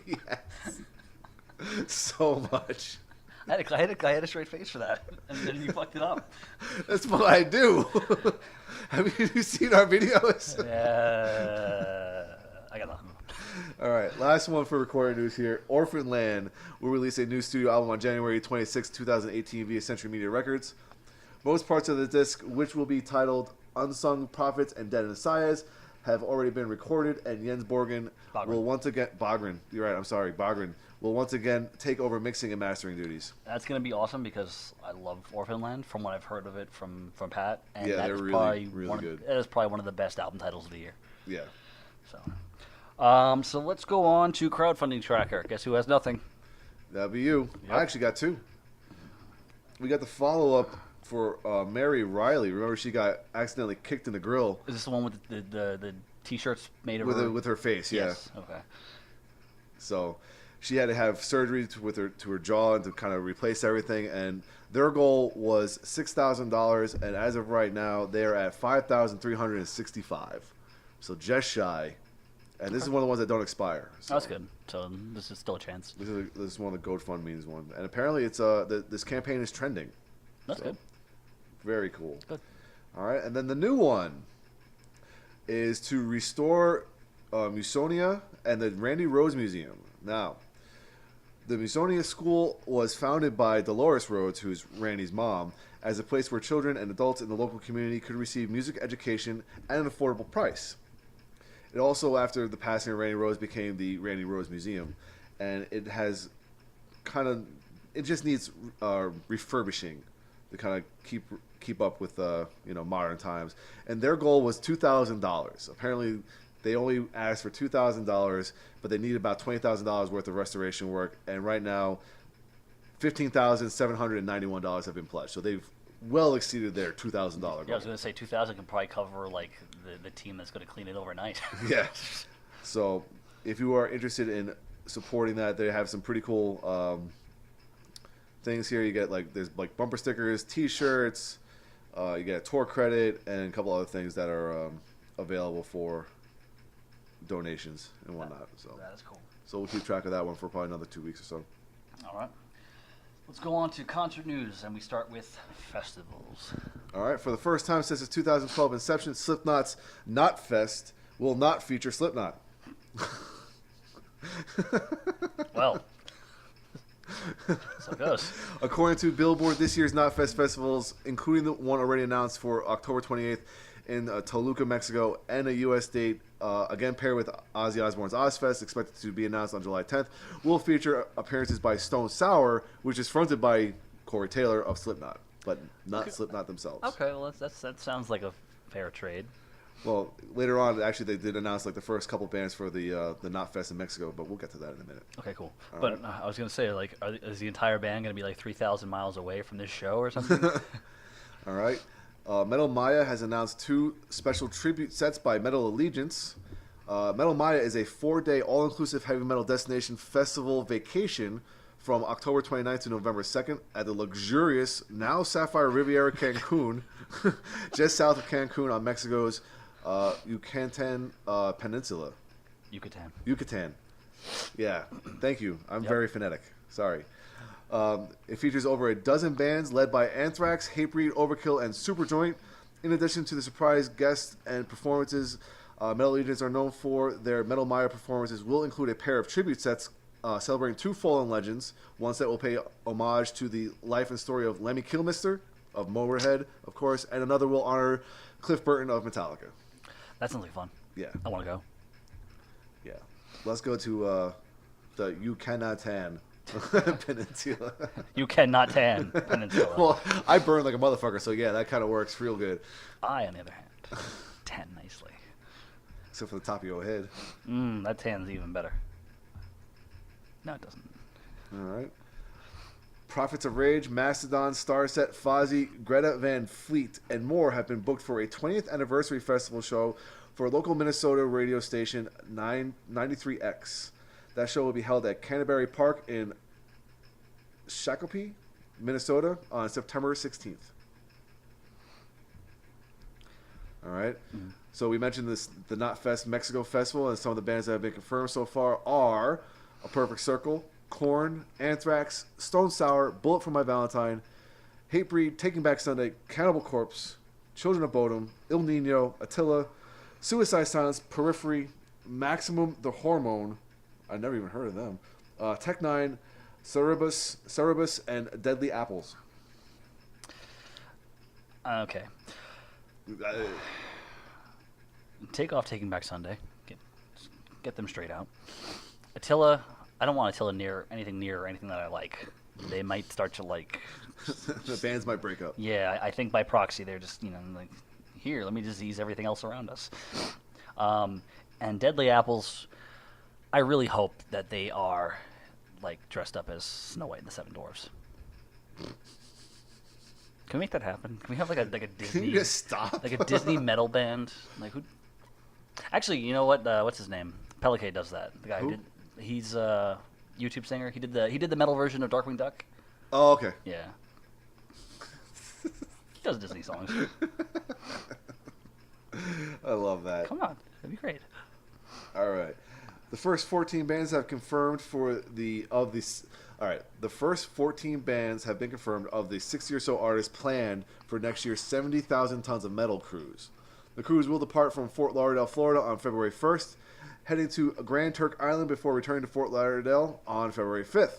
Speaker 2: Yes. So much.
Speaker 1: I had a straight face for that, and then you fucked it up.
Speaker 2: That's what I do. Have you seen our videos?
Speaker 1: I got nothing.
Speaker 2: All right, last one for recording news here. Orphan Land will release a new studio album on January 26, 2018 via Century Media Records. Most parts of the disc, which will be titled Unsung Prophets and Dead Messiahs, have already been recorded, and Jens Borgen will once again... Bogren. You're right, I'm sorry. Bogren will once again take over mixing and mastering duties.
Speaker 1: That's going to be awesome because I love Orphan Land from what I've heard of it from Pat. And
Speaker 2: Yeah, they're really good.
Speaker 1: That is probably one of the best album titles of the year.
Speaker 2: Yeah.
Speaker 1: So let's go on to crowdfunding tracker. Guess who has nothing?
Speaker 2: That'd be you.
Speaker 1: Yep.
Speaker 2: I actually got two. We got the follow-up for Mary Riley. Remember, she got accidentally kicked in the grill.
Speaker 1: Is this the one with the T-shirts made of her?
Speaker 2: With her face, yeah.
Speaker 1: Yes. Okay.
Speaker 2: So she had to have surgery to her jaw and to kind of replace everything. And their goal was $6,000, and as of right now, they're at $5,365. So just shy. And this is one of the ones that don't expire. So.
Speaker 1: That's good. So this is still a chance.
Speaker 2: This is one of the GoFundMe's one, and apparently it's this campaign is trending.
Speaker 1: That's good.
Speaker 2: Very cool.
Speaker 1: Good.
Speaker 2: All right, and then the new one is to restore Musonia and the Randy Rhodes Museum. Now, the Musonia School was founded by Dolores Rhodes, who's Randy's mom, as a place where children and adults in the local community could receive music education at an affordable price. It also, after the passing of Randy Rhodes, became the Randy Rhodes Museum, and it has it just needs refurbishing to kind of keep up with modern times. And their goal was $2,000. Apparently, they only asked for $2,000, but they need about $20,000 worth of restoration work. And right now, $15,791 have been pledged. So they've well exceeded their $2,000 goal.
Speaker 1: Yeah, I was going to say 2,000 can probably cover like the team that's going to clean it overnight.
Speaker 2: Yeah. So if you are interested in supporting that, they have some pretty cool things here. You get there's bumper stickers, T-shirts, you get a tour credit, and a couple other things that are available for donations and whatnot. So
Speaker 1: that is cool.
Speaker 2: So we'll keep track of that one for probably another 2 weeks or so.
Speaker 1: All right. Let's go on to concert news, and we start with festivals.
Speaker 2: All right. For the first time since its 2012 inception, Slipknot's Not Fest will not feature Slipknot.
Speaker 1: Well, so it goes.
Speaker 2: According to Billboard, this year's Not Fest festivals, including the one already announced for October 28th in Toluca, Mexico, and a U.S. date, again paired with Ozzy Osbourne's Ozfest, expected to be announced on July 10th, will feature appearances by Stone Sour, which is fronted by Corey Taylor of Slipknot, but not Slipknot themselves.
Speaker 1: Okay, well that sounds like a fair trade.
Speaker 2: Well, later on, actually, they did announce the first couple bands for the Not Fest in Mexico, but we'll get to that in a minute.
Speaker 1: Okay, cool.
Speaker 2: All
Speaker 1: but
Speaker 2: right.
Speaker 1: I was gonna say, is the entire band gonna be 3,000 miles away from this show or something?
Speaker 2: All right. Metal Maya has announced 2 special tribute sets by Metal Allegiance. Metal Maya is a 4-day all-inclusive heavy metal destination festival vacation from October 29th to November 2nd at the luxurious, now Sapphire Riviera Cancun, just south of Cancun on Mexico's Yucatan Peninsula. Yucatan. Yeah, thank you. I'm very phonetic. Sorry. It features over a dozen bands led by Anthrax, Hatebreed, Overkill, and Superjoint. In addition to the surprise guests and performances, Metal Allegiance are known for their Metal Maya performances will include a pair of tribute sets celebrating 2 fallen legends. One set will pay homage to the life and story of Lemmy Kilmister of Motorhead, of course, and another will honor Cliff Burton of Metallica.
Speaker 1: That sounds like fun.
Speaker 2: Yeah.
Speaker 1: I want to go.
Speaker 2: Yeah. Let's go to the Yucatan Peninsula.
Speaker 1: You cannot tan Peninsula.
Speaker 2: Well, I burn like a motherfucker, so yeah, that kind of works real good.
Speaker 1: I, on the other hand, tan nicely.
Speaker 2: Except for the top of your head.
Speaker 1: That tan's even better. No, it doesn't.
Speaker 2: All right. Prophets of Rage, Mastodon, Starset, Fozzy, Greta Van Fleet, and more have been booked for a 20th anniversary festival show for a local Minnesota radio station, 993X. That show will be held at Canterbury Park in Shakopee, Minnesota, on September 16th. All right. So we mentioned the Knotfest Mexico Festival, and some of the bands that have been confirmed so far are A Perfect Circle, Korn, Anthrax, Stone Sour, Bullet for My Valentine, Hatebreed, Taking Back Sunday, Cannibal Corpse, Children of Bodom, Il Nino, Attila, Suicide Silence, Periphery, Maximum the Hormone, I never even heard of them, Tech Nine, Cerebus, and Deadly Apples.
Speaker 1: Okay. Take off Taking Back Sunday. Get them straight out. Attila, I don't want Attila near anything that I like. They might start to like.
Speaker 2: The bands might break up.
Speaker 1: Yeah, I think by proxy they're just like, here, let me just ease everything else around us. And Deadly Apples, I really hope that they are like dressed up as Snow White and the Seven Dwarfs. Can we make that happen? Can we have like a Disney?
Speaker 2: Can you just stop?
Speaker 1: Like a Disney metal band? Like who? Actually, you know what? What's his name? Pellicat does that. The guy who did. He's a YouTube singer. He did the metal version of Darkwing Duck.
Speaker 2: Oh, okay.
Speaker 1: Yeah. He does Disney songs.
Speaker 2: I love that.
Speaker 1: Come on, that'd be great.
Speaker 2: All right. The first 14 bands have confirmed the first 14 bands have been confirmed of the 60 or so artists planned for next year's 70,000 tons of metal cruise. The cruise will depart from Fort Lauderdale, Florida on February 1st, heading to Grand Turk Island before returning to Fort Lauderdale on February 5th.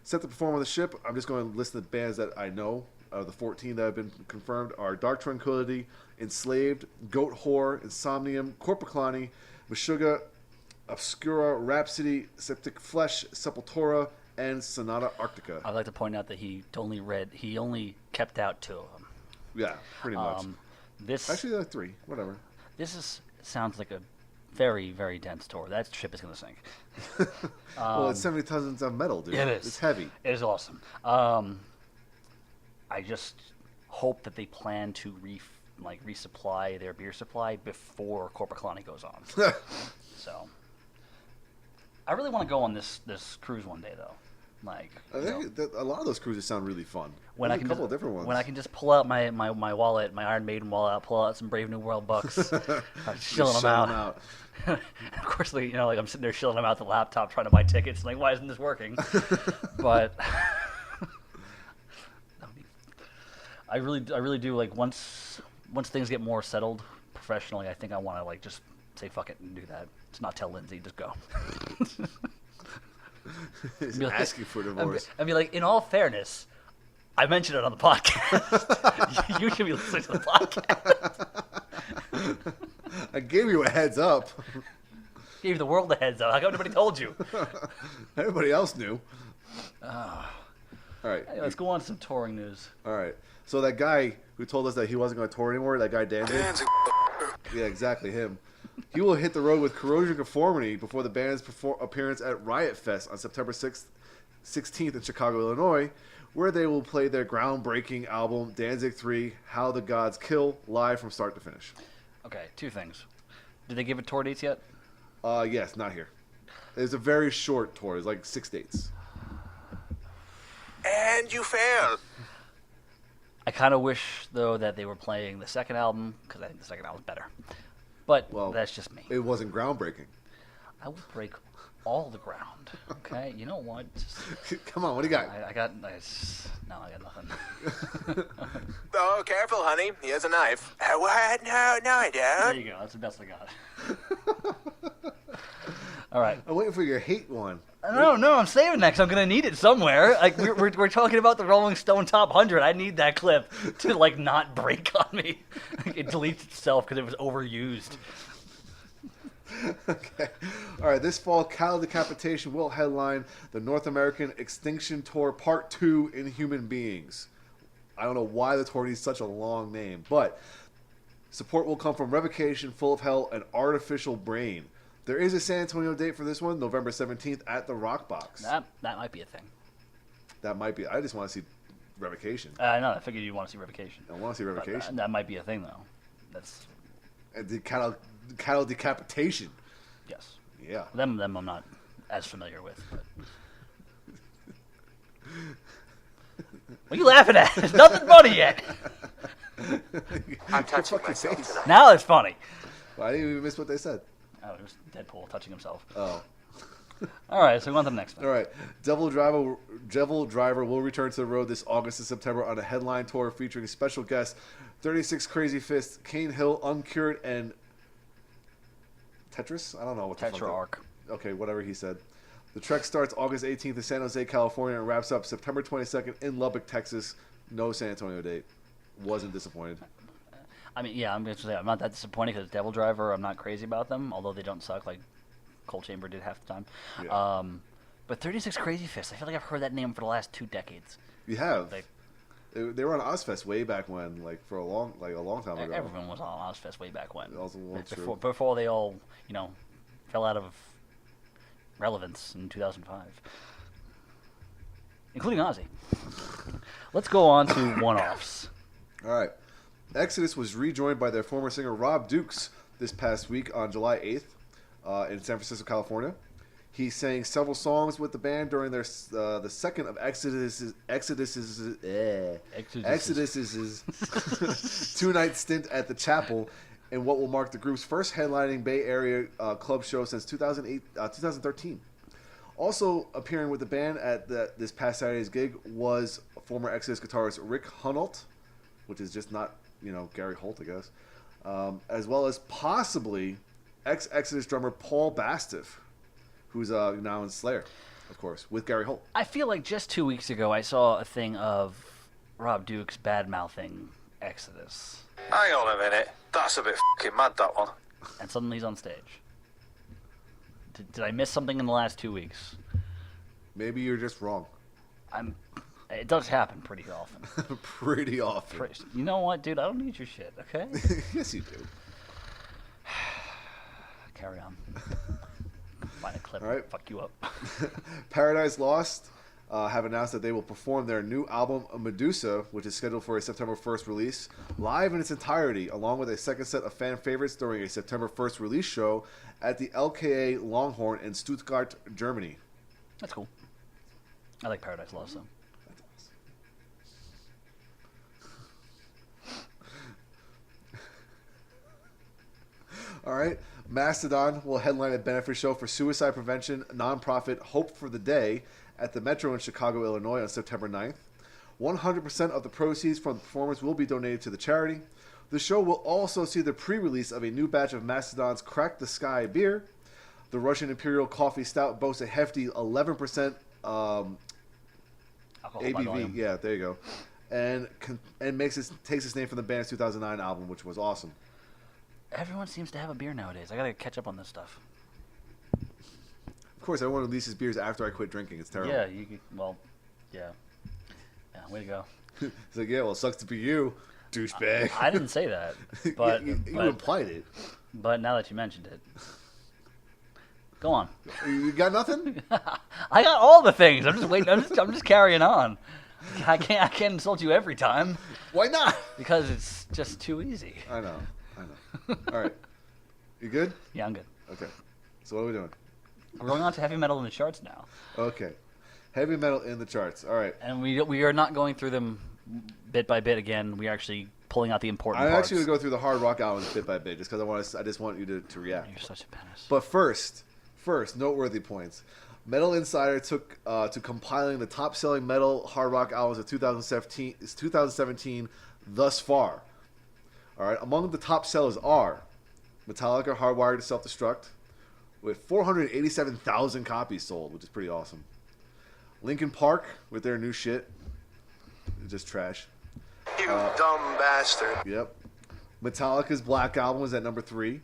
Speaker 2: Set to perform on the ship, I'm just going to list the bands that I know. The 14 that have been confirmed are Dark Tranquillity, Enslaved, Goat Whore, Insomnium, Corpiclani, Meshuggah, Obscura, Rhapsody, Septic Flesh, Sepultura, and Sonata Arctica.
Speaker 1: I'd like to point out that he only kept out 2 of them.
Speaker 2: Yeah, pretty much. Actually, like 3, whatever.
Speaker 1: Sounds like a very, very dense tour. That ship is going to sink.
Speaker 2: Well, it's 70 tons of metal, dude.
Speaker 1: It is.
Speaker 2: It's heavy.
Speaker 1: It is awesome. I just hope that they plan to resupply their beer supply before Corpiclani goes on. So, I really want to go on this cruise one day, though. Like,
Speaker 2: I think that a lot of those cruises sound really fun.
Speaker 1: When
Speaker 2: There's a couple of different ones.
Speaker 1: When I can just pull out my wallet, my Iron Maiden wallet, pull out some Brave New World bucks, start shilling them out. Of course, I'm sitting there shilling them out the laptop trying to buy tickets. Like, why isn't this working? But I really do like once things get more settled professionally. I think I want to like just say fuck it and do that. Just not tell Lindsay, just go.
Speaker 2: He's asking for divorce.
Speaker 1: I mean, like, in all fairness, I mentioned it on the podcast. You should be listening to the podcast.
Speaker 2: I gave you a heads up.
Speaker 1: Gave the world a heads up. How come nobody told you?
Speaker 2: Everybody else knew. All right.
Speaker 1: Hey, let's go on to some touring news.
Speaker 2: All right. So that guy who told us that he wasn't going to tour anymore, that guy Danzig. Yeah, exactly, him. He will hit the road with Corrosion Conformity before the band's appearance at Riot Fest on September 16th in Chicago, Illinois, where they will play their groundbreaking album, Danzig 3, How the Gods Kill, live from start to finish.
Speaker 1: Okay, 2 things. Did they give it tour dates yet?
Speaker 2: Yes, not here. It's a very short tour. It's like 6 dates.
Speaker 6: And you fail.
Speaker 1: I kind of wish, though, that they were playing the second album, because I think the second album's better. But that's just me.
Speaker 2: It wasn't groundbreaking.
Speaker 1: I will break all the ground. Okay, you know what?
Speaker 2: Come on, what do you got?
Speaker 1: I got nothing.
Speaker 6: Oh, careful, honey. Here's a knife. What? No, I
Speaker 1: There
Speaker 6: don't.
Speaker 1: you go. That's the best I got. All right.
Speaker 2: I'm waiting for your hate one.
Speaker 1: No, I'm saving that because I'm gonna need it somewhere. Like we're talking about the Rolling Stone Top 100. I need that clip to like not break on me. It deletes itself because it was overused.
Speaker 2: Okay. All right. This fall, Cattle Decapitation will headline the North American Extinction Tour Part 2 in Human Beings. I don't know why the tour needs such a long name, but Support will come from Revocation, Full of Hell, and Artificial Brain. There is a San Antonio date for this one, November 17th at the Rock Box.
Speaker 1: That might be a thing.
Speaker 2: That might be. I just want to see Revocation.
Speaker 1: I know. I figured you'd want to see Revocation.
Speaker 2: I want to see Revocation.
Speaker 1: That might be a thing, though. That's.
Speaker 2: And the cattle decapitation.
Speaker 1: Yes.
Speaker 2: Yeah.
Speaker 1: Them I'm not as familiar with. But... What are you laughing at? There's nothing funny yet.
Speaker 7: I'm touching myself tonight.
Speaker 1: Now it's funny.
Speaker 2: Well, I didn't even miss what they said.
Speaker 1: Oh, it was Deadpool touching himself.
Speaker 2: Oh.
Speaker 1: All right, so we on to the next one.
Speaker 2: All right. Devil Driver will return to the road this August and September on a headline tour featuring special guests 36 Crazy Fists, Kane Hill, Uncured, and Tetris? I don't know what the fuck.
Speaker 1: Tetrarch.
Speaker 2: Okay, whatever he said. The trek starts August 18th in San Jose, California, and wraps up September 22nd in Lubbock, Texas. No San Antonio date. Wasn't disappointed.
Speaker 1: I mean, yeah, I'm going to say I'm not that disappointed because Devil Driver, I'm not crazy about them, although they don't suck like Cold Chamber did half the time.
Speaker 2: Yeah.
Speaker 1: But 36 Crazy Fists, I feel like I've heard that name for the last 2 decades.
Speaker 2: You have.
Speaker 1: Like,
Speaker 2: they were on Ozfest way back when, like for a long time ago.
Speaker 1: everyone was on Ozfest way back when.
Speaker 2: Also,
Speaker 1: Before they all, fell out of relevance in 2005. Including Ozzy. Let's go on to one-offs.
Speaker 2: All right. Exodus was rejoined by their former singer Rob Dukes this past week on July 8th in San Francisco, California. He sang several songs with the band during their the second of Exodus's 2-night stint at the Chapel in what will mark the group's first headlining Bay Area club show since 2013. Also appearing with the band at this past Saturday's gig was former Exodus guitarist Rick Hunolt, which is just not, Gary Holt, I guess, as well as possibly ex-Exodus drummer Paul Bastiff, who's now in Slayer, of course, with Gary Holt.
Speaker 1: I feel like just 2 weeks ago I saw a thing of Rob Dukes bad-mouthing Exodus.
Speaker 6: Hang on a minute. That's a bit fucking mad, that one.
Speaker 1: And suddenly he's on stage. Did I miss something in the last 2 weeks?
Speaker 2: Maybe you're just wrong.
Speaker 1: It does happen pretty often.
Speaker 2: Pretty often.
Speaker 1: You know what, dude? I don't need your shit, okay?
Speaker 2: Yes, you do.
Speaker 1: Carry on. Find a clip.
Speaker 2: All right.
Speaker 1: Fuck you up.
Speaker 2: Paradise Lost have announced that they will perform their new album Medusa, which is scheduled for a September 1st release, live in its entirety, along with a second set of fan favorites during a September 1st release show at the LKA Longhorn in Stuttgart, Germany.
Speaker 1: That's cool. I like Paradise Lost, though.
Speaker 2: All right. Mastodon will headline a benefit show for suicide prevention nonprofit Hope for the Day at the Metro in Chicago, Illinois on September 9th. 100% of the proceeds from the performance will be donated to the charity. The show will also see the pre-release of a new batch of Mastodon's Crack the Sky beer. The Russian Imperial Coffee Stout boasts a hefty 11% ABV. Yeah, there you go. And takes its name from the band's 2009 album, which was awesome.
Speaker 1: Everyone seems to have a beer nowadays. I gotta catch up on this stuff.
Speaker 2: Of course, everyone releases beers after I quit drinking. It's terrible.
Speaker 1: Yeah, yeah. Yeah, way to go.
Speaker 2: It's like, yeah, well, it sucks to be you, douchebag.
Speaker 1: I didn't say that, but
Speaker 2: you implied it.
Speaker 1: But now that you mentioned it, go on.
Speaker 2: You got nothing?
Speaker 1: I got all the things. I'm just waiting. I'm just carrying on. I can't insult you every time.
Speaker 2: Why not?
Speaker 1: Because it's just too easy.
Speaker 2: I know. All right. You good?
Speaker 1: Yeah, I'm good.
Speaker 2: Okay. So what are we doing?
Speaker 1: We're going on to heavy metal in the charts now.
Speaker 2: Okay. Heavy metal in the charts. All right.
Speaker 1: And we are not going through them bit by bit again. We are actually pulling out the important parts.
Speaker 2: I'm actually going to go through the hard rock albums bit by bit just because I just want you to react.
Speaker 1: You're such a menace.
Speaker 2: But first, noteworthy points. Metal Insider took to compiling the top-selling metal hard rock albums of 2017 thus far. All right, among the top sellers are Metallica, Hardwired to Self-Destruct, with 487,000 copies sold, which is pretty awesome. Linkin Park with their new shit, just trash.
Speaker 6: You dumb bastard.
Speaker 2: Yep. Metallica's Black Album was at number 3.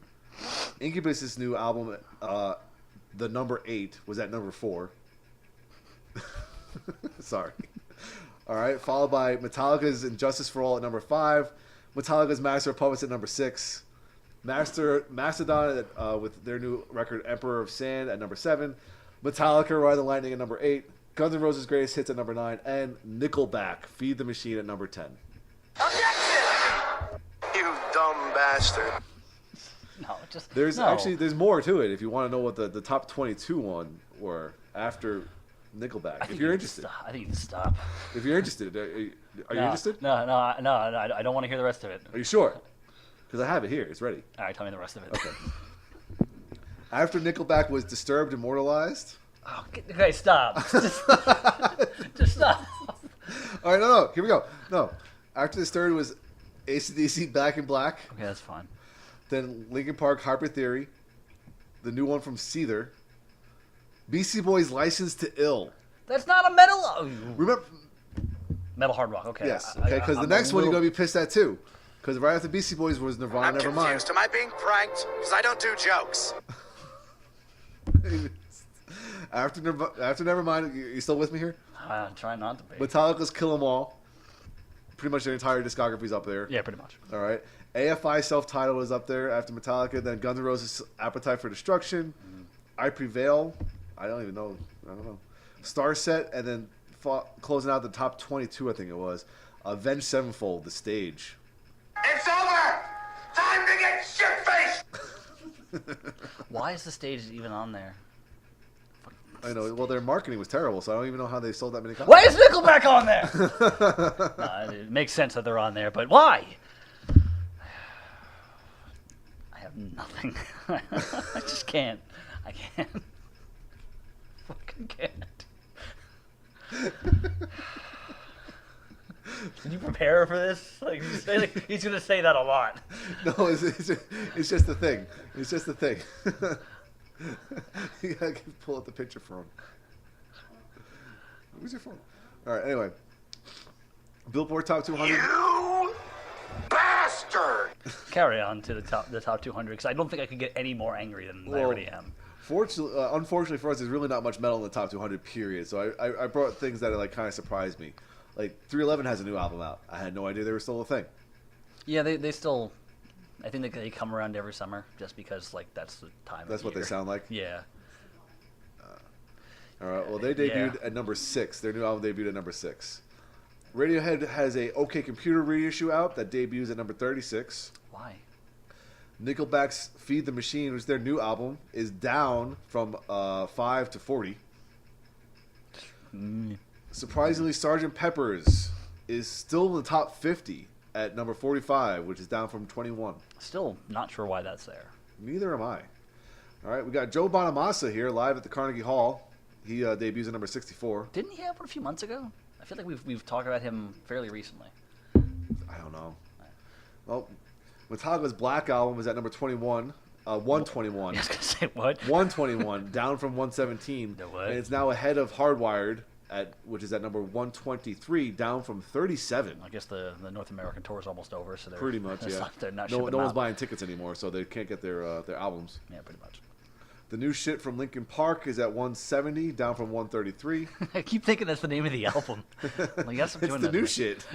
Speaker 2: Incubus's new album, the number 8, was at number 4. Sorry. All right, followed by Metallica's Injustice for All at number 5. Metallica's Master of Puppets at number 6. Mastodon with their new record Emperor of Sand at number 7. Metallica Ride the Lightning at number 8. Guns N' Roses Greatest Hits at number 9. And Nickelback Feed the Machine at number 10.
Speaker 6: Objection! You dumb bastard.
Speaker 1: No, just
Speaker 2: There's
Speaker 1: no.
Speaker 2: actually there's more to it if you want to know what the top 22 one were after Nickelback. If you're interested.
Speaker 1: I think you can stop.
Speaker 2: If you're interested. Are you interested?
Speaker 1: No, I don't want to hear the rest of it.
Speaker 2: Are you sure? Because I have it here. It's ready.
Speaker 1: All right, tell me the rest of it.
Speaker 2: Okay. After Nickelback was Disturbed Immortalized.
Speaker 1: Oh, okay, stop. Just stop.
Speaker 2: All right, no. Here we go. No. After Disturbed was AC/DC Back in Black.
Speaker 1: Okay, that's fine.
Speaker 2: Then Linkin Park Hyper Theory. The new one from Seether. Beastie Boys License to Ill.
Speaker 1: That's not a metal. Oh,
Speaker 2: Remember?
Speaker 1: metal hard rock. Okay.
Speaker 2: Yes. Okay, because the next one you're going to be pissed at too. Because right after Beastie Boys was Nirvana
Speaker 7: I'm
Speaker 2: Nevermind.
Speaker 7: confused. Am I being pranked? Because I don't do jokes.
Speaker 2: After Nevermind, you still with me here?
Speaker 1: I'm trying not to be.
Speaker 2: Metallica's Kill 'Em All. Pretty much their entire discography's up there.
Speaker 1: Yeah, pretty much.
Speaker 2: All right. AFI self-titled is up there after Metallica. Then Guns N' Roses Appetite for Destruction. I Prevail. I don't know. Starset. And then closing out the top 22, I think it was. Avenged Sevenfold, The Stage.
Speaker 6: It's over! Time to get shit-faced!
Speaker 1: Why is the stage even on there?
Speaker 2: I know. Well, their marketing was terrible, so I don't even know how they sold that many copies.
Speaker 1: Why is Nickelback on there? It makes sense that they're on there, but why? I have nothing. I just can't. I can't. Fucking can't. Did you prepare for this? He's gonna say that a lot.
Speaker 2: No, it's just the thing. It's just the thing. You gotta pull out the picture for him. Where's your phone? All right. Anyway, Billboard Top 200.
Speaker 6: You bastard!
Speaker 1: Carry on to the top 200 because I don't think I could get any more angry than I already am.
Speaker 2: Unfortunately for us, there's really not much metal in the top 200. Period. So I brought things that like kind of surprised me. Like 311 has a new album out. I had no idea they were still a thing.
Speaker 1: Yeah, they still. I think they come around every summer just because like that's the time.
Speaker 2: That's what they sound like.
Speaker 1: Yeah.
Speaker 2: All right. Well, they debuted at number 6. Their new album debuted at number 6. Radiohead has a OK Computer reissue out that debuts at number 36.
Speaker 1: Why?
Speaker 2: Nickelback's Feed the Machine, which is their new album, is down from 5 to 40. Surprisingly, Sgt. Pepper's is still in the top 50 at number 45, which is down from 21.
Speaker 1: Still not sure why that's there.
Speaker 2: Neither am I. All right, we got Joe Bonamassa here live at the Carnegie Hall. He debuts at number 64.
Speaker 1: Didn't he have one a few months ago? I feel like we've talked about him fairly recently.
Speaker 2: I don't know. Well, Metallica's Black Album is at number 21. 121.
Speaker 1: I was going to say, what?
Speaker 2: 121, down from 117.
Speaker 1: The what?
Speaker 2: And it's now ahead of Hardwired, which is at number 123, down from 37.
Speaker 1: I guess the North American tour is almost over, so they're
Speaker 2: Pretty much, yeah.
Speaker 1: They're not
Speaker 2: no
Speaker 1: shipping
Speaker 2: one's
Speaker 1: out.
Speaker 2: buying tickets anymore, so they can't get their albums.
Speaker 1: Yeah, pretty much.
Speaker 2: The new shit from Linkin Park is at 170, down from 133.
Speaker 1: I keep thinking that's the name of the album. Like, yes, I'm
Speaker 2: It's
Speaker 1: doing
Speaker 2: the
Speaker 1: that.
Speaker 2: new shit.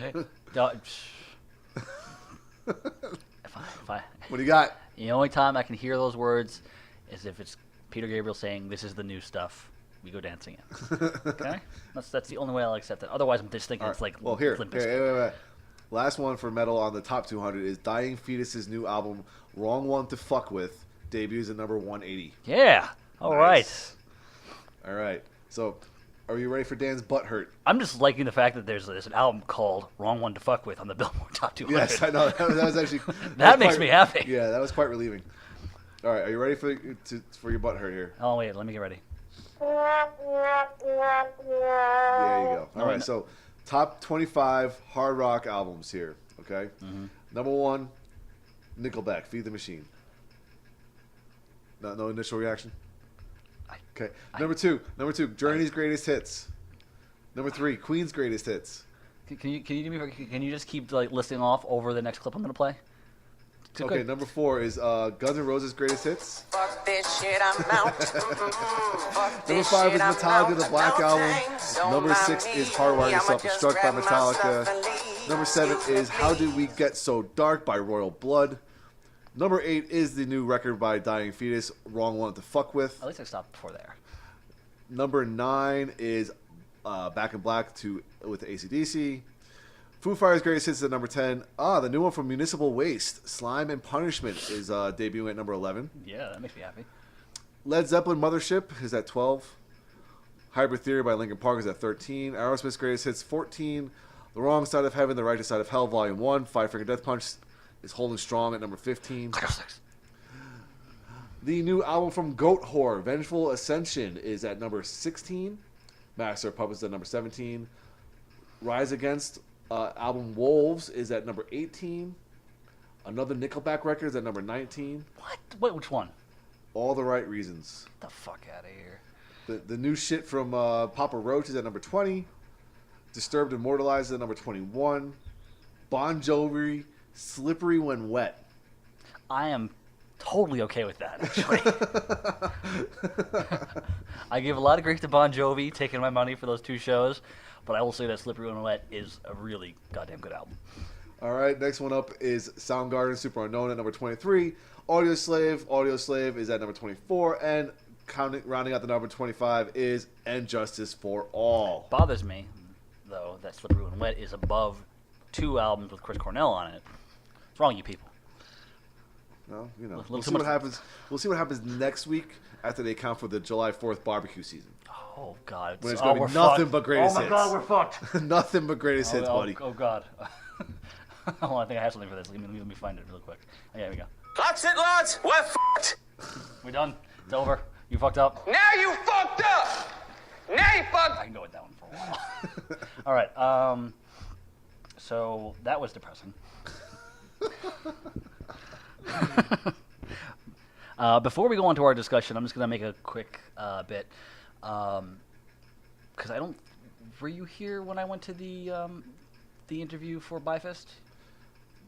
Speaker 1: If I,
Speaker 2: What do you got?
Speaker 1: the only time I can hear those words is if it's Peter Gabriel saying, "This is the new stuff." We go dancing in. Okay, that's the only way I'll accept it. Otherwise, I'm just thinking it's like
Speaker 2: Well, here.
Speaker 1: Limp
Speaker 2: Wait.
Speaker 1: Bizkit.
Speaker 2: Last one for metal on the top 200 is Dying Fetus's new album, Wrong One to Fuck With, debuts at number 180.
Speaker 1: Yeah. All right.
Speaker 2: All right. So, are you ready for Dan's butthurt?
Speaker 1: I'm just liking the fact that there's an album called "Wrong One to Fuck With" on the Billboard Top 200.
Speaker 2: Yes, I know. That was actually...
Speaker 1: That makes me happy.
Speaker 2: Yeah, that was quite relieving. All right, are you ready for your butthurt here?
Speaker 1: Oh, wait, let me get ready.
Speaker 2: There you go. All right, so top 25 hard rock albums here, okay?
Speaker 1: Mm-hmm.
Speaker 2: Number 1, Nickelback, Feed the Machine. No initial reaction? Okay. Number two, Journey's Greatest Hits. Number 3, Queen's Greatest Hits.
Speaker 1: Can you just keep like listing off over the next clip I'm gonna play?
Speaker 2: Okay, number 4 is Guns N' Roses' Greatest Hits.
Speaker 3: Fuck this shit, I'm out.
Speaker 2: Number 5 is Metallica, the Black Album. Number 6 is Hardwired to Self-Destruct by Metallica. Number 7 is How Did We Get So Dark by Royal Blood. Number 8 is the new record by Dying Fetus, Wrong One to Fuck With.
Speaker 1: At least I stopped before there.
Speaker 2: Number 9 is Back in Black with AC/DC. Foo Fighters' Greatest Hits at number 10. The new one from Municipal Waste, Slime and Punishment, is debuting at number 11.
Speaker 1: Yeah, that makes me happy.
Speaker 2: Led Zeppelin Mothership is at 12. Hybrid Theory by Linkin Park is at 13. Aerosmith's Greatest Hits, 14. The Wrong Side of Heaven, The Righteous Side of Hell, Volume 1. Five Finger Death Punch is holding strong at number 15. The new album from Goat Whore, Vengeful Ascension, is at number 16. Master of Puppets at number 17. Rise Against album Wolves is at number 18. Another Nickelback record is at number 19.
Speaker 1: What? Wait, which one?
Speaker 2: All the Right Reasons.
Speaker 1: Get the fuck out of here.
Speaker 2: The new shit from Papa Roach is at number 20. Disturbed Immortalized is at number 21. Bon Jovi, Slippery When Wet.
Speaker 1: I am totally okay with that, actually. I give a lot of grief to Bon Jovi, taking my money for those 2 shows, but I will say that Slippery When Wet is a really goddamn good album.
Speaker 2: All right, next one up is Soundgarden, Super Unknown at number 23. Audio Slave is at number 24, and rounding out the number 25 is And Justice for All.
Speaker 1: Bothers me, though, that Slippery When Wet is above 2 albums with Chris Cornell on it. What's wrong, you people?
Speaker 2: Well, you know, we'll see what happens. We'll see what happens next week after they account for the July 4th barbecue season.
Speaker 1: Oh God!
Speaker 2: When it's going to be nothing but greatest hits.
Speaker 1: Oh my God, we're fucked.
Speaker 2: Nothing but greatest hits, buddy.
Speaker 1: Oh God! Oh, I think I have something for this. Let me find it real quick. Oh, yeah, here we go.
Speaker 5: That's it, lads. We're fucked.
Speaker 1: We're done. It's over. You fucked up.
Speaker 5: Now you fucked up. Now you fucked.
Speaker 1: I can go with that one for a while. All right. So that was depressing. Before we go on to our discussion, I'm just going to make a quick bit. Because I don't... Were you here when I went to the interview for Bifest?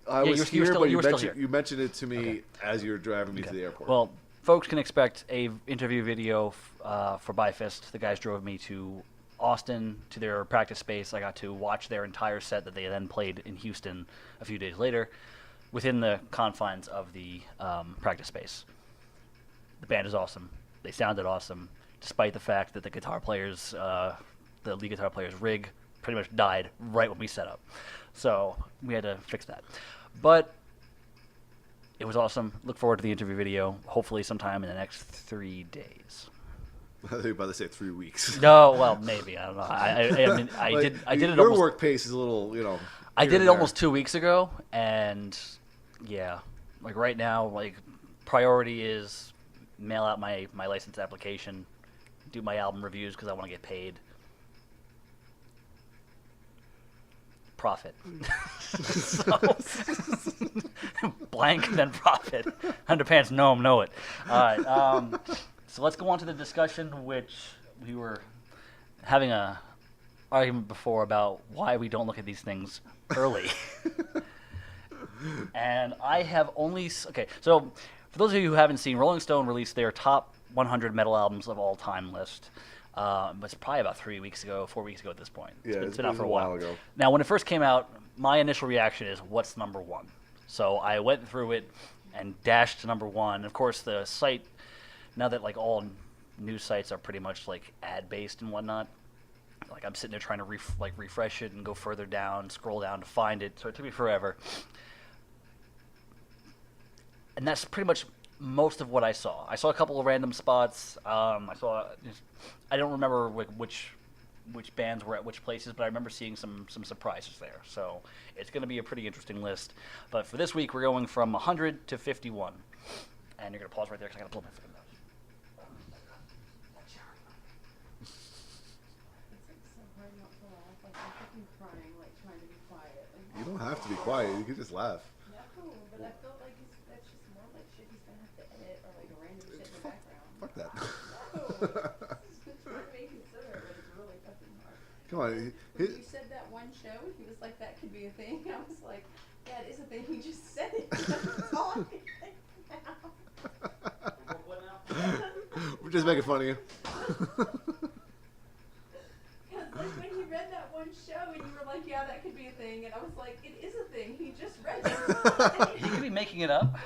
Speaker 2: I was here, but you mentioned it to me as you were driving me to the airport.
Speaker 1: Well, folks can expect a interview video for Bifest. The guys drove me to Austin to their practice space. I got to watch their entire set that they then played in Houston a few days later within the confines of the practice space. The band is awesome. They sounded awesome, despite the fact that the guitar players, the lead guitar player's rig pretty much died right when we set up. So we had to fix that. But it was awesome. Look forward to the interview video, hopefully sometime in the next 3 days.
Speaker 2: I thought you were about to say 3 weeks.
Speaker 1: No, well, maybe. I don't know. I did it
Speaker 2: your
Speaker 1: almost...
Speaker 2: work pace is a little,
Speaker 1: I did it almost 2 weeks ago, and yeah, like right now, like priority is mail out my license application, do my album reviews because I want to get paid. Profit. So, blank, then profit. Underpants, know it. All right. So let's go on to the discussion, which we were having a argument before about why we don't look at these things early. And I have only... Okay, so for those of you who haven't seen, Rolling Stone released their top 100 metal albums of all time list. It's probably about 4 weeks ago at this point. It's been out for a while
Speaker 2: ago.
Speaker 1: Now, when it first came out, my initial reaction is, what's number one? So I went through it and dashed to number one. Of course, the site, now that like all news sites are pretty much like ad-based and whatnot, like I'm sitting there trying to refresh it and go further down, scroll down to find it. So it took me forever. And that's pretty much most of what I saw. I saw a couple of random spots. I don't remember which bands were at which places, but I remember seeing some surprises there. So it's going to be a pretty interesting list. But for this week, we're going from 100 to 51. And you're going to pause right there because I got to blow my freaking nose.
Speaker 2: You don't have to be quiet. You can just laugh.
Speaker 8: No, but I felt like that's just more like shit he's gonna have to edit or like a random shit in the background.
Speaker 2: Fuck that.
Speaker 8: No, it's just trying to make you consider it, but it's really fucking hard.
Speaker 2: Come on.
Speaker 8: When you said that one show, he was like, that could be a thing. I was like, yeah, it is a thing. He just said it. That's all I can think now.
Speaker 2: We're just making fun of you.
Speaker 8: Because like when he read that one show and you were like, like, yeah, that could be a thing. And I was like, it is a thing. He just read it.
Speaker 1: He could be making it up.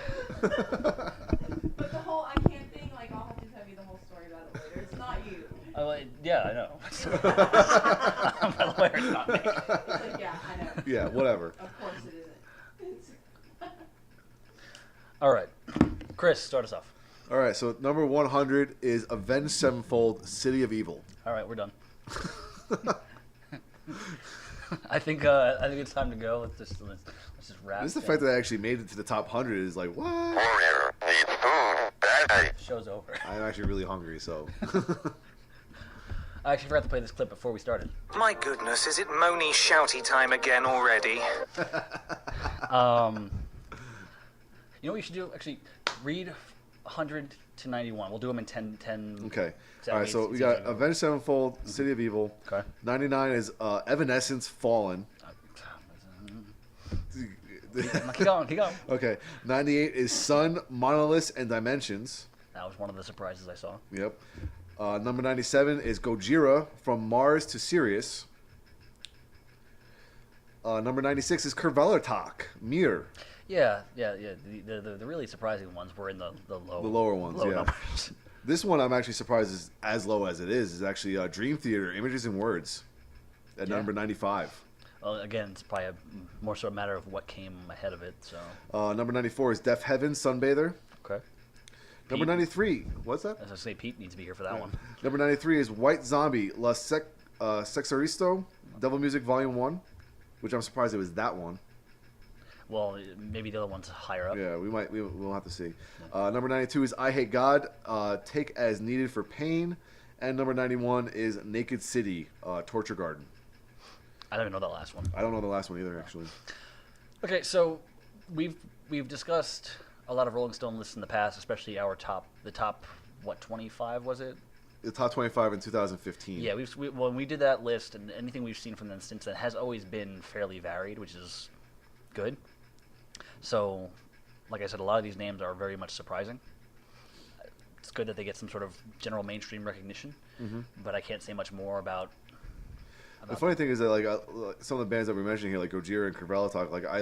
Speaker 8: But the whole I can't thing, like, I'll have to tell you the whole story about it later. It's not you.
Speaker 1: Yeah, I know. My lawyer's not me.
Speaker 8: He's like, yeah, I know.
Speaker 2: Yeah, whatever.
Speaker 8: Of course it isn't.
Speaker 1: All right. Chris, start us off.
Speaker 2: All right, so number 100 is Avenged Sevenfold, City of Evil.
Speaker 1: All right, we're done. I think it's time to go. Let's just wrap.
Speaker 2: This is the fact that I actually made it to the top 100 is like, what?
Speaker 1: Show's over.
Speaker 2: I'm actually really hungry, so.
Speaker 1: I actually forgot to play this clip before we started.
Speaker 9: My goodness, is it moany shouty time again already?
Speaker 1: You know what you should do? Actually, read 100 to 91. We'll do them in 10.
Speaker 2: Okay. All right, so we got Avenged Sevenfold, City of Evil.
Speaker 1: Okay.
Speaker 2: 99 is Evanescence, Fallen.
Speaker 1: Keep going.
Speaker 2: Okay. 98 is Sun, Monoliths, and Dimensions.
Speaker 1: That was one of the surprises I saw.
Speaker 2: Yep. Number 97 is Gojira, From Mars to Sirius. Number 96 is Kervelertak, Mir.
Speaker 1: Yeah. The really surprising ones were in the
Speaker 2: lower ones, yeah.
Speaker 1: Numbers.
Speaker 2: This one I'm actually surprised is as low as it is actually Dream Theater, Images and Words at number 95.
Speaker 1: Well, again, it's probably more so a matter of what came ahead of it. So.
Speaker 2: Number 94 is Deaf Heaven, Sunbather.
Speaker 1: Okay.
Speaker 2: Number 93, what's that?
Speaker 1: I was going to say Pete needs to be here for that one.
Speaker 2: Number 93 is White Zombie, La Sexoristo, Devil Music Volume 1, which I'm surprised it was that one.
Speaker 1: Well, maybe the other one's higher up.
Speaker 2: Yeah, we'll have to see. Number 92 is I Hate God, Take As Needed for Pain, and number 91 is Naked City, Torture Garden.
Speaker 1: I don't even know that last one.
Speaker 2: I don't know the last one either, actually.
Speaker 1: Okay, so we've discussed a lot of Rolling Stone lists in the past, especially the top 25 was it?
Speaker 2: The top 25 in 2015.
Speaker 1: Yeah, when we did that list, and anything we've seen from them since then has always been fairly varied, which is good. So, like I said, a lot of these names are very much surprising. It's good that they get some sort of general mainstream recognition, but I can't say much more about
Speaker 2: the funny thing is that like some of the bands that we're mentioning here, like Gojira and Kervelertak, like I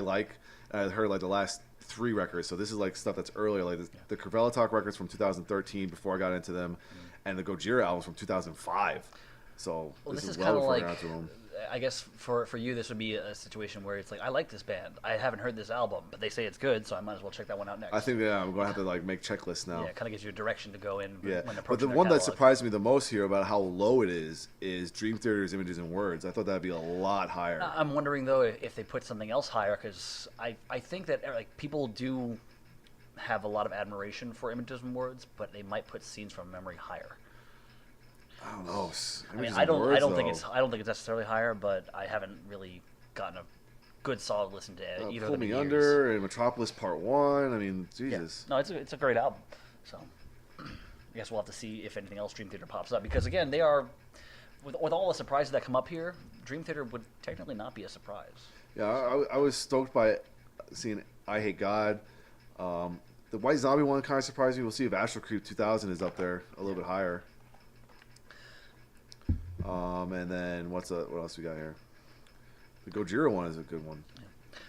Speaker 2: heard like the last 3 records. So this is like stuff that's earlier, like the Kervelertak records from 2013 before I got into them, and the Gojira albums from 2005. So
Speaker 1: this is
Speaker 2: well
Speaker 1: kind of
Speaker 2: before I
Speaker 1: like,
Speaker 2: got to them.
Speaker 1: I guess for you this would be a situation where it's like, I like this band, I haven't heard this album, but they say it's good, so I might as well check that one out next.
Speaker 2: I think I'm gonna have to like make checklists now.
Speaker 1: Yeah, it kind of gives you a direction to go in.
Speaker 2: Yeah,
Speaker 1: when
Speaker 2: but the one that surprised me the most here about how low it is Dream Theater's Images and Words. I thought that'd be a lot higher.
Speaker 1: I'm wondering though if they put something else higher, because I think that like people do have a lot of admiration for Images and Words, but they might put Scenes from Memory higher.
Speaker 2: I don't know.
Speaker 1: I don't think it's necessarily higher, but I haven't really gotten a good solid listen to either
Speaker 2: Pull
Speaker 1: of them.
Speaker 2: Me Under and Metropolis Part 1. I mean, Jesus.
Speaker 1: Yeah. No, it's a great album. So I guess we'll have to see if anything else Dream Theater pops up, because again, they are with all the surprises that come up here, Dream Theater would technically not be a surprise.
Speaker 2: Yeah, I was stoked by seeing I Hate God. The White Zombie one kind of surprised me. We'll see if Astral Creep 2000 is up there a little bit higher. And then what else we got here? The Gojira one is a good one.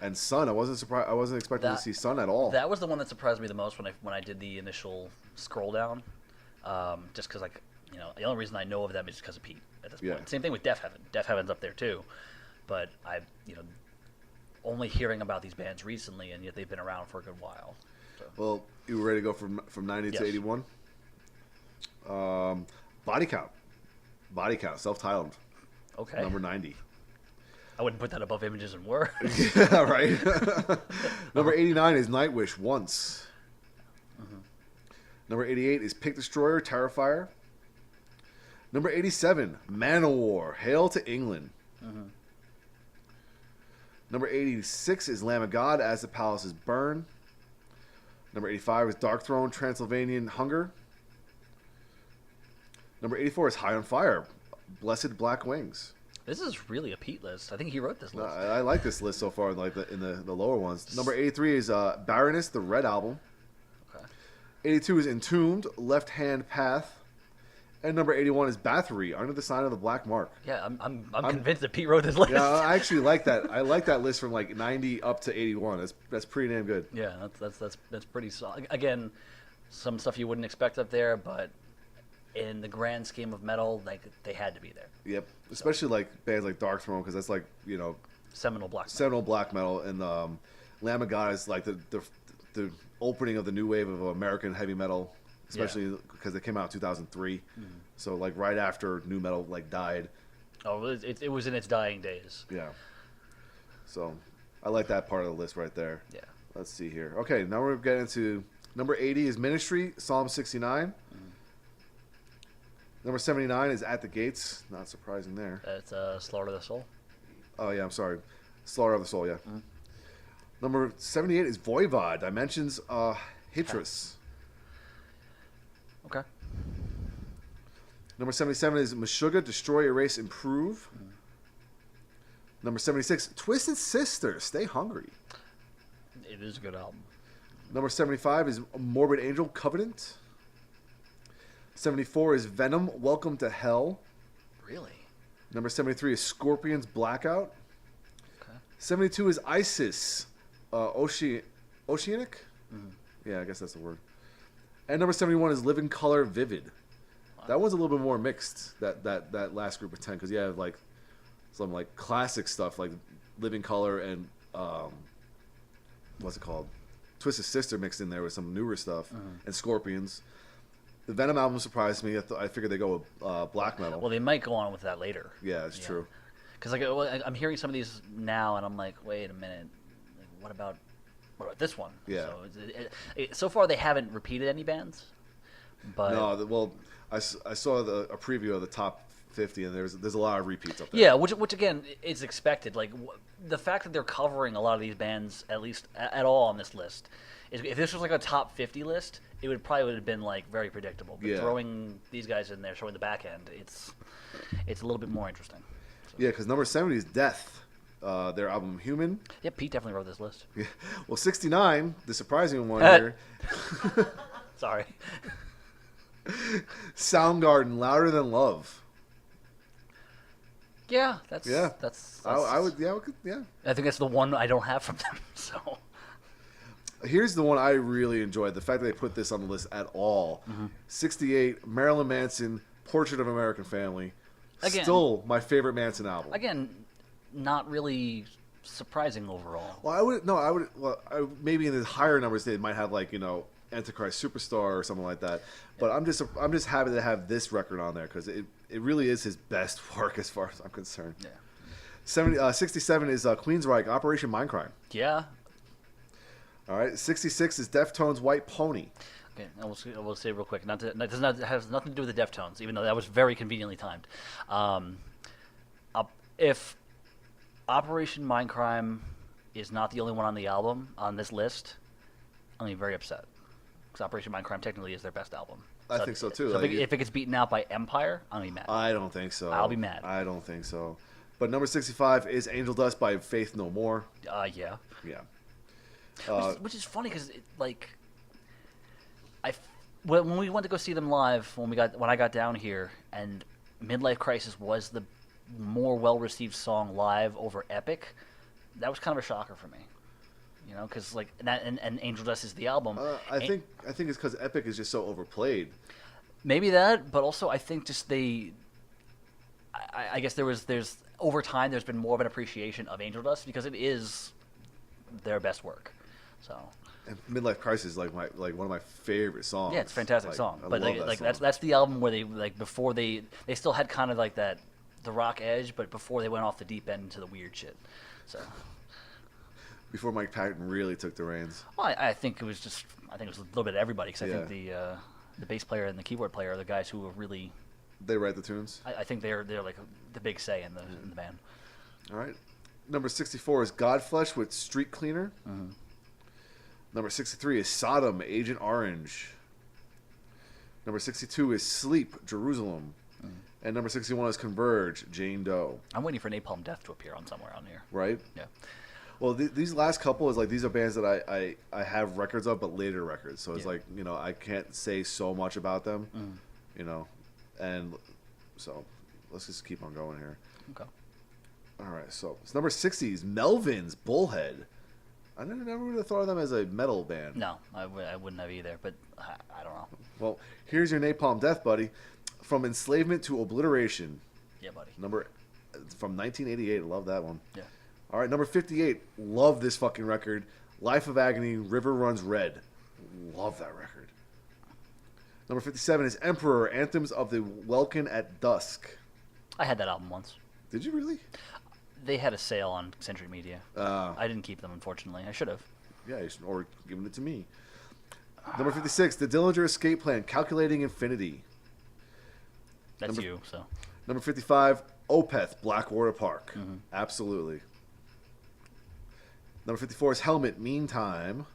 Speaker 2: And Sun, I wasn't expecting to see Sun at all.
Speaker 1: That was the one that surprised me the most when I did the initial scroll down. Just because the only reason I know of them is because of Pete at this point. Same thing with Deaf Heaven. Deaf Heaven's up there too, but only hearing about these bands recently, and yet they've been around for a good while. So.
Speaker 2: Well, you ready to go from 90 to 81? Body Count, self-titled.
Speaker 1: Okay.
Speaker 2: Number 90.
Speaker 1: I wouldn't put that above Images and Words.
Speaker 2: Yeah, right. Number 89 is Nightwish, Once. Number 88 is Pick Destroyer, Terrifier. Number 87, Manowar, Hail to England. Number 86 is Lamb of God, As the Palaces Burn. Number 85 is Dark Throne, Transylvanian Hunger. Number 84 is High on Fire, Blessed Black Wings.
Speaker 1: This is really a Pete list. I think he wrote this list.
Speaker 2: I like this list so far, like in the lower ones. Number 83 is Baroness, the Red Album.
Speaker 1: Okay.
Speaker 2: 82 is Entombed, Left Hand Path. And number 81 is Bathory, Under the Sign of the Black Mark.
Speaker 1: Yeah, I'm convinced that Pete wrote this list.
Speaker 2: Yeah, I actually like that. I like that list from like 90 up to 81. That's pretty damn good.
Speaker 1: Yeah, that's pretty solid. Again, some stuff you wouldn't expect up there, but in the grand scheme of metal, like they had to be there.
Speaker 2: Yep, especially like bands like Darkthrone, because that's like
Speaker 1: seminal black
Speaker 2: metal, and Lamb of God is like the opening of the new wave of American heavy metal. Especially because it came out in 2003, so like right after nu metal like died.
Speaker 1: Oh, it was in its dying days.
Speaker 2: Yeah. So, I like that part of the list right there.
Speaker 1: Yeah.
Speaker 2: Let's see here. Okay, now we're getting into number 80 is Ministry, Psalm 69. Number 79 is At the Gates. Not surprising there.
Speaker 1: That's Slaughter of the Soul.
Speaker 2: Oh yeah, I'm sorry, Slaughter of the Soul. Yeah. Number 78 is Voivod, Dimensions, Hitris.
Speaker 1: Okay.
Speaker 2: Number 77 is Meshuggah, Destroy, Erase, Improve. Number 76, Twisted Sister, Stay Hungry.
Speaker 1: It is a good album.
Speaker 2: Number 75 is Morbid Angel, Covenant. 74 is Venom, Welcome to Hell.
Speaker 1: Really?
Speaker 2: Number 73 is Scorpions, Blackout.
Speaker 1: Okay.
Speaker 2: 72 is Isis, Oceanic. Yeah, I guess that's the word. And number 71 is Living Color, Vivid. Wow. That one's a little bit more mixed, that last group of 10, because you have like some like classic stuff like Living Color and what's it called? Twisted Sister mixed in there with some newer stuff, and Scorpions. The Venom album surprised me. I figured they'd go with black metal.
Speaker 1: Well, they might go on with that later.
Speaker 2: Yeah, it's true.
Speaker 1: Because like I'm hearing some of these now, and I'm like, wait a minute, like, what about this one?
Speaker 2: Yeah.
Speaker 1: So, so far they haven't repeated any bands, but
Speaker 2: no. I saw a preview of the top 50, and there's a lot of repeats up there.
Speaker 1: Yeah, which again is expected. Like the fact that they're covering a lot of these bands, at least at all on this list, is if this was like a top 50 list, it would have been like very predictable. But throwing these guys in there, showing the back end, it's a little bit more interesting. So.
Speaker 2: Yeah, because number 70 is Death. Their album Human.
Speaker 1: Yeah, Pete definitely wrote this list.
Speaker 2: Yeah. Well, 69, the surprising one here.
Speaker 1: Sorry.
Speaker 2: Soundgarden, Louder Than Love.
Speaker 1: Yeah, that's.
Speaker 2: I would. Yeah,
Speaker 1: I think that's the one I don't have from them. So.
Speaker 2: Here's the one I really enjoyed. The fact that they put this on the list at all. 68, Marilyn Manson, Portrait of an American Family. Again, still my favorite Manson album.
Speaker 1: Again, not really surprising overall.
Speaker 2: Well, maybe in the higher numbers they might have like Antichrist Superstar or something like that. But I'm just happy to have this record on there because it really is his best work as far as I'm concerned.
Speaker 1: Yeah.
Speaker 2: 67 is Queensryche, Operation Mindcrime.
Speaker 1: Yeah.
Speaker 2: All right. 66 is Deftones, White Pony.
Speaker 1: Okay, I will say real quick. It has nothing to do with the Deftones, even though that was very conveniently timed. If Operation Mindcrime is not the only one on the album on this list, I'm gonna be very upset because Operation Mindcrime technically is their best album.
Speaker 2: I think so too.
Speaker 1: So if it gets beaten out by Empire, I'm gonna be mad.
Speaker 2: I don't think so.
Speaker 1: I'll be mad.
Speaker 2: I don't think so. But number 65 is Angel Dust by Faith No More.
Speaker 1: Yeah.
Speaker 2: Yeah.
Speaker 1: Which is funny because when we went to go see them live, when I got down here, and Midlife Crisis was the more well-received song live over Epic, that was kind of a shocker for me. Because like that, and Angel Dust is the album.
Speaker 2: I think it's because Epic is just so overplayed.
Speaker 1: Maybe that, but also I think just I guess there's over time there's been more of an appreciation of Angel Dust because it is their best work. So. And
Speaker 2: Midlife Crisis is like one of my favorite songs.
Speaker 1: Yeah, it's a fantastic song. But that's the album where they before they still had kind of like that the rock edge, but before they went off the deep end into the weird shit. So.
Speaker 2: Before Mike Patton really took the reins.
Speaker 1: Well, I think it was a little bit of everybody because I think the bass player and the keyboard player are the guys who are really.
Speaker 2: They write the tunes.
Speaker 1: I think they're like the big say in the band.
Speaker 2: All right, number 64 is Godflesh with Street Cleaner. Number 63 is Sodom, Agent Orange. Number 62 is Sleep, Jerusalem. And number 61 is Converge, Jane Doe.
Speaker 1: I'm waiting for Napalm Death to appear on somewhere on here.
Speaker 2: Right?
Speaker 1: Yeah.
Speaker 2: Well, these last couple is like these are bands that I have records of, but later records. So it's like I can't say so much about them. And so let's just keep on going here.
Speaker 1: Okay.
Speaker 2: All right, so it's number 60 is Melvin's Bullhead. I never would have thought of them as a metal band.
Speaker 1: No, I wouldn't have either, but I don't know.
Speaker 2: Well, here's your Napalm Death, buddy. From Enslavement to Obliteration.
Speaker 1: Yeah, buddy.
Speaker 2: From 1988. I love that one.
Speaker 1: Yeah.
Speaker 2: All right, number 58. Love this fucking record. Life of Agony, River Runs Red. Love that record. Number 57 is Emperor, Anthems of the Welkin at Dusk.
Speaker 1: I had that album once.
Speaker 2: Did you really?
Speaker 1: They had a sale on Century Media. I didn't keep them, unfortunately. I should have.
Speaker 2: Yeah, or given it to me. Number 56, The Dillinger Escape Plan, Calculating Infinity.
Speaker 1: That's you, so.
Speaker 2: Number 55, Opeth, Blackwater Park. Mm-hmm. Absolutely. Number 54 is Helmet, Meantime.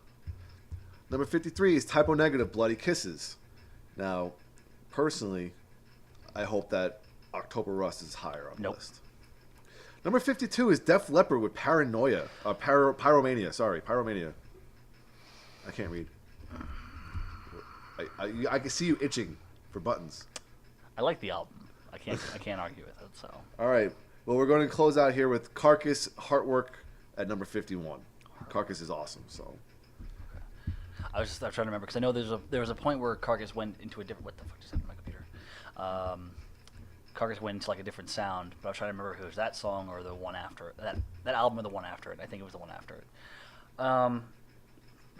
Speaker 2: Number 53 is Typo Negative, Bloody Kisses. Now, personally, I hope that October Rust is higher on the list. Number 52 is Def Leppard with Paranoia. Pyromania, sorry. Pyromania. I can't read. I can see you itching for buttons.
Speaker 1: I like the album. I can't argue with it, so.
Speaker 2: All right. Well, we're going to close out here with Carcass Heartwork at number 51. Carcass is awesome, so.
Speaker 1: I was trying to remember, because I know there was a point where Carcass went into a different... What the fuck just happened to my computer? Carcass went into like a different sound, but I was trying to remember if it was that song or the one after it. That album or the one after it. I think it was the one after it.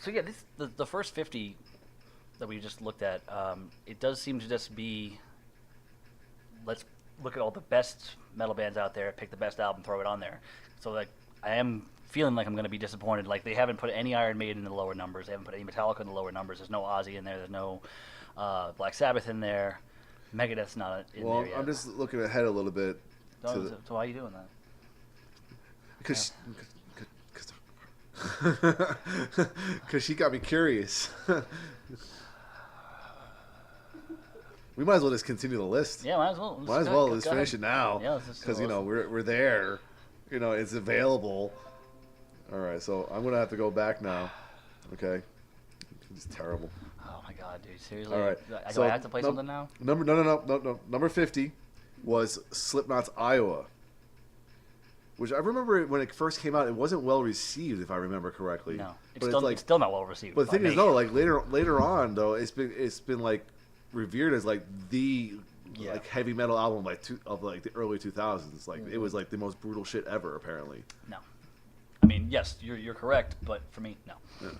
Speaker 1: So yeah, the first 50 that we just looked at, it does seem to just be, let's look at all the best metal bands out there, pick the best album, throw it on there. So like, I am feeling like I'm going to be disappointed. Like, they haven't put any Iron Maiden in the lower numbers. They haven't put any Metallica in the lower numbers. There's no Ozzy in there. There's no Black Sabbath in there. Megadeth's not in there yet.
Speaker 2: I'm just looking ahead a little bit.
Speaker 1: So why are you doing that?
Speaker 2: Because she got me curious. We might as well just continue the list.
Speaker 1: Yeah, might as well.
Speaker 2: Let's finish it now.
Speaker 1: Yeah,
Speaker 2: because we're there. It's available. All right, so I'm gonna have to go back now. Okay, it's terrible.
Speaker 1: Oh my god, dude! Seriously.
Speaker 2: All right.
Speaker 1: Do I have to play something now?
Speaker 2: No. Number 50 was Slipknot's Iowa, which I remember when it first came out, it wasn't well received, if I remember correctly.
Speaker 1: No, it's still not well received.
Speaker 2: But the thing is, like later on though, it's been like revered as like the like heavy metal album of the early 2000s. Like it was like the most brutal shit ever, apparently.
Speaker 1: No, I mean, yes, you're correct, but for me, no.
Speaker 2: Yeah.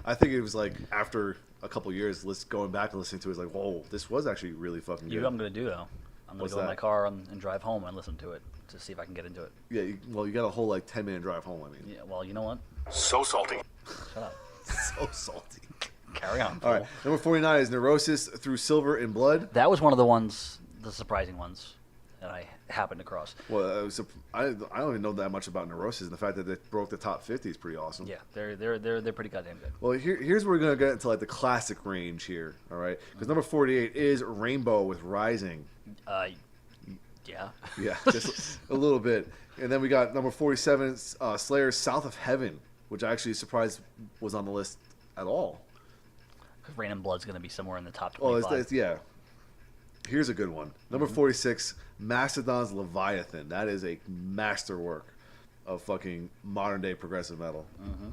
Speaker 2: I think it was like after a couple years, going back and listening to it, it's like, whoa, this was actually really fucking good.
Speaker 1: You know what I'm gonna do though? I'm gonna go in my car and drive home and listen to it to see if I can get into it.
Speaker 2: Yeah, you got a whole like 10-minute drive home. I mean.
Speaker 1: Yeah. Well, you know what?
Speaker 4: So salty.
Speaker 1: Shut up.
Speaker 2: So salty.
Speaker 1: Carry on.
Speaker 2: All right. Number 49 is Neurosis Through Silver and Blood.
Speaker 1: That was one of the surprising ones that I happened to cross.
Speaker 2: Well, I don't even know that much about Neurosis, and the fact that they broke the top 50 is pretty awesome.
Speaker 1: Yeah, they're pretty goddamn good.
Speaker 2: Well, here's where we're gonna get into like the classic range here. All right, because number 48 is Rainbow with Rising.
Speaker 1: Yeah.
Speaker 2: Yeah, just a little bit, and then we got number 47, Slayer's South of Heaven, which I actually surprised was on the list at all.
Speaker 1: Rain and Blood's gonna be somewhere in the top 25.
Speaker 2: Yeah. Here's a good one. Number 46, Mastodon's Leviathan. That is a masterwork of fucking modern day progressive metal.
Speaker 1: Mm-hmm.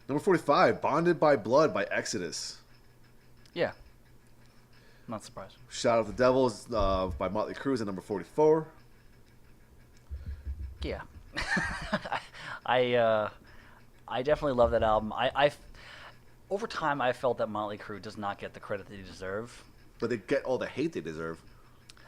Speaker 2: Number 45, Bonded by Blood by Exodus.
Speaker 1: Yeah. Not surprised.
Speaker 2: Shout Out the Devils by Motley Crue at number 44.
Speaker 1: Yeah. I definitely love that album. Over time, I felt that Motley Crue does not get the credit they deserve.
Speaker 2: But they get all the hate they deserve.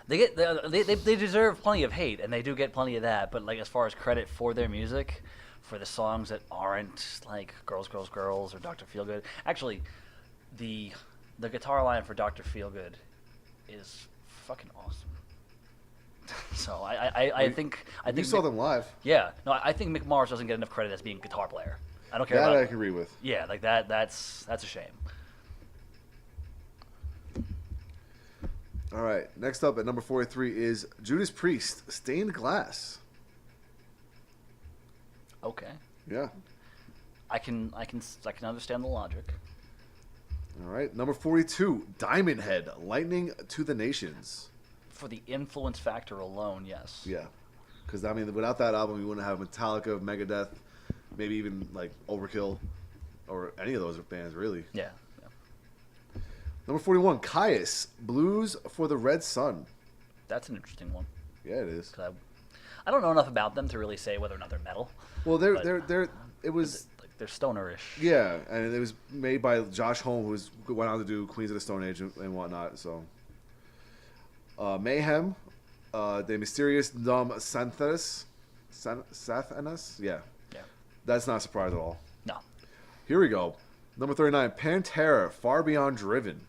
Speaker 1: They deserve plenty of hate, and they do get plenty of that. But like as far as credit for their music, for the songs that aren't like Girls, Girls, Girls or Dr. Feelgood. Actually, the guitar line for Dr. Feelgood is fucking awesome. So I think
Speaker 2: you saw them live.
Speaker 1: Yeah, no, I think Mick Mars doesn't get enough credit as being a guitar player. I don't care
Speaker 2: that
Speaker 1: about
Speaker 2: I can agree with.
Speaker 1: Yeah, like that's a shame.
Speaker 2: All right, next up at number 43 is Judas Priest, Stained Glass.
Speaker 1: Okay.
Speaker 2: Yeah.
Speaker 1: I can understand the logic.
Speaker 2: All right, number 42, Diamond Head, Lightning to the Nations.
Speaker 1: For the influence factor alone, yes.
Speaker 2: Yeah, because I mean, without that album, you wouldn't have Metallica, Megadeth, maybe even like Overkill, or any of those bands, really.
Speaker 1: Yeah.
Speaker 2: Number 41, Caius, Blues for the Red Sun.
Speaker 1: That's an interesting one.
Speaker 2: Yeah, it is.
Speaker 1: I don't know enough about them to really say whether or not they're metal.
Speaker 2: Well, it was
Speaker 1: they're stonerish.
Speaker 2: Yeah, and it was made by Josh Homme, who went on to do Queens of the Stone Age and whatnot. So, Mayhem, the Mysterious Dumb Sathanas. Yeah, that's not a surprise at all.
Speaker 1: No.
Speaker 2: Here we go. Number 39, Pantera, Far Beyond Driven.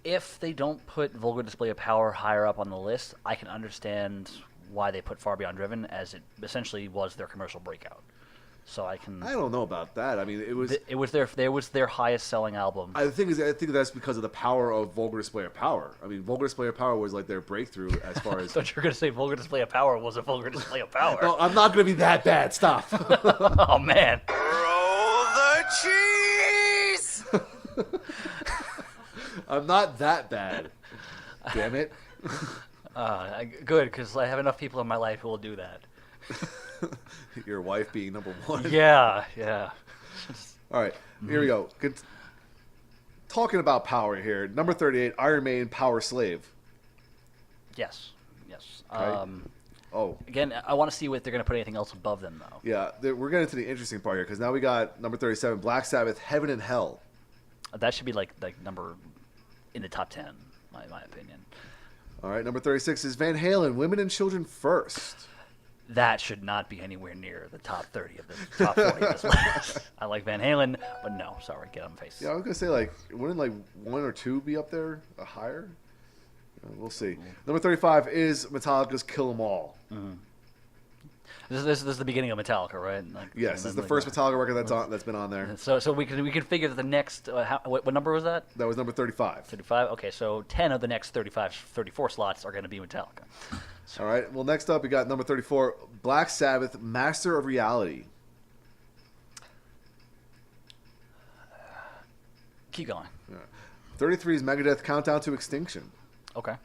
Speaker 1: If they don't put Vulgar Display of Power higher up on the list, I can understand why they put Far Beyond Driven, as it essentially was their commercial breakout. So I
Speaker 2: don't know about that. I mean, it was
Speaker 1: their highest selling album.
Speaker 2: I think that's because of the power of Vulgar Display of Power. I mean, Vulgar Display of Power was like their breakthrough as far as.
Speaker 1: I thought you were going to say Vulgar Display of Power was a Vulgar Display of Power.
Speaker 2: No, I'm not going to be that bad. Stop.
Speaker 1: Oh man.
Speaker 6: Roll the cheese.
Speaker 2: I'm not that bad. Damn it.
Speaker 1: Good, because I have enough people in my life who will do that.
Speaker 2: Your wife being number one.
Speaker 1: Yeah.
Speaker 2: All right, here we go. Talking about power here. Number 38, Iron Maiden, Power Slave.
Speaker 1: Yes.
Speaker 2: Okay.
Speaker 1: Again, I want to see what they're going to put anything else above them, though.
Speaker 2: Yeah, we're getting to the interesting part here, because now we got number 37, Black Sabbath, Heaven and Hell.
Speaker 1: That should be like number in the top 10, in my opinion.
Speaker 2: All right, number 36 is Van Halen, Women and Children First.
Speaker 1: That should not be anywhere near the top 30 of the top 40 of this list. I like Van Halen, but no, sorry, get on my face.
Speaker 2: Yeah, I was gonna say wouldn't 1 or 2 be up there higher? We'll see. Number 35 is Metallica's Kill 'Em All.
Speaker 1: Mm-hmm. This is the beginning of Metallica, right?
Speaker 2: Yes, this is the first Metallica record that's been on there.
Speaker 1: So we can figure that the next what number was that?
Speaker 2: That was number 35.
Speaker 1: 35. Okay, so 10 of the next 34 slots are going to be Metallica.
Speaker 2: All right. Well, next up we got number 34, Black Sabbath, Master of Reality.
Speaker 1: Keep going.
Speaker 2: 33 is Megadeth, Countdown to Extinction.
Speaker 1: Okay.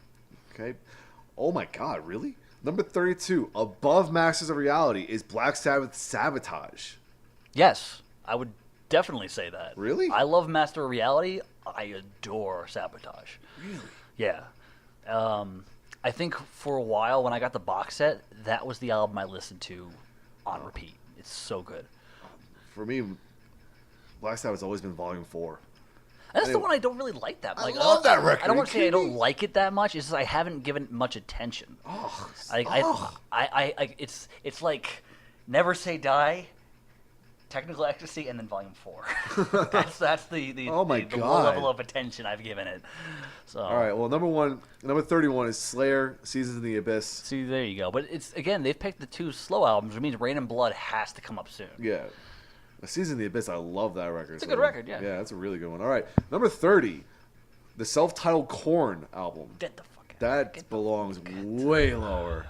Speaker 2: Oh my God, really? Number 32, above Masters of Reality, is Black Sabbath, Sabotage.
Speaker 1: Yes, I would definitely say that.
Speaker 2: Really?
Speaker 1: I love Master of Reality. I adore Sabotage.
Speaker 2: Really?
Speaker 1: Yeah. I think for a while when I got the box set, that was the album I listened to on repeat. It's so good.
Speaker 2: For me, Black Sabbath's always been Volume 4.
Speaker 1: That's the one I don't really like that much.
Speaker 2: I love that record.
Speaker 1: I don't want to say I don't like it that much. It's just I haven't given it much attention. It's like Never Say Die, Technical Ecstasy, and then Volume 4. that's the
Speaker 2: oh my
Speaker 1: the
Speaker 2: God.
Speaker 1: level of attention I've given it. So
Speaker 2: all right. Well, number 31 is Slayer, Seasons in the Abyss.
Speaker 1: See, there you go. But it's again they've picked the 2 slow albums, which means Rain and Blood has to come up soon.
Speaker 2: Yeah. Season in the Abyss, I love that record.
Speaker 1: It's a good record, yeah.
Speaker 2: Yeah, that's a really good one. All right. Number 30, the self-titled Korn album.
Speaker 1: Get the fuck out.
Speaker 2: That belongs way lower.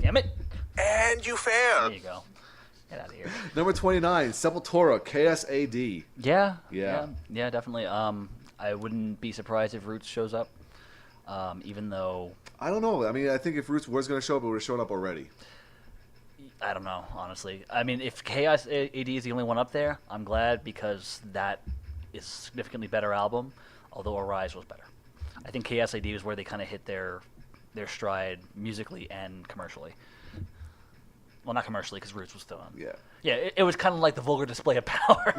Speaker 1: Damn it.
Speaker 6: And you failed.
Speaker 1: There you go. Get out of here.
Speaker 2: Number 29, Sepultura, KSAD.
Speaker 1: Yeah, definitely. I wouldn't be surprised if Roots shows up, even though...
Speaker 2: I don't know. I mean, I think if Roots was going to show up, it would have shown up already.
Speaker 1: I don't know, honestly. I mean, if Chaos AD is the only one up there, I'm glad because that is a significantly better album, although Arise was better. I think Chaos AD is where they kind of hit their stride musically and commercially. Well, not commercially because Roots was still on.
Speaker 2: Yeah.
Speaker 1: Yeah, it was kind of like the vulgar display of power.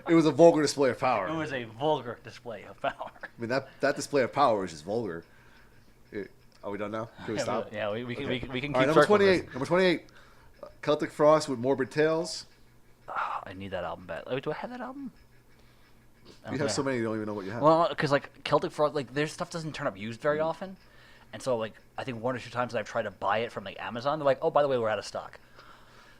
Speaker 2: It was a vulgar display of power.
Speaker 1: It was a vulgar display of power.
Speaker 2: I mean, that display of power is just vulgar. Are we done now? Can we stop?
Speaker 1: Yeah, we can
Speaker 2: All
Speaker 1: keep
Speaker 2: right, number 28. Number 28, Celtic Frost with Morbid Tales.
Speaker 1: Oh, I need that album back. Do I have that album?
Speaker 2: You have so many, you don't even know what you have.
Speaker 1: Well, because Celtic Frost, their stuff doesn't turn up used very often, and so I think 1 or 2 times that I've tried to buy it from Amazon, they're like, oh, by the way, we're out of stock.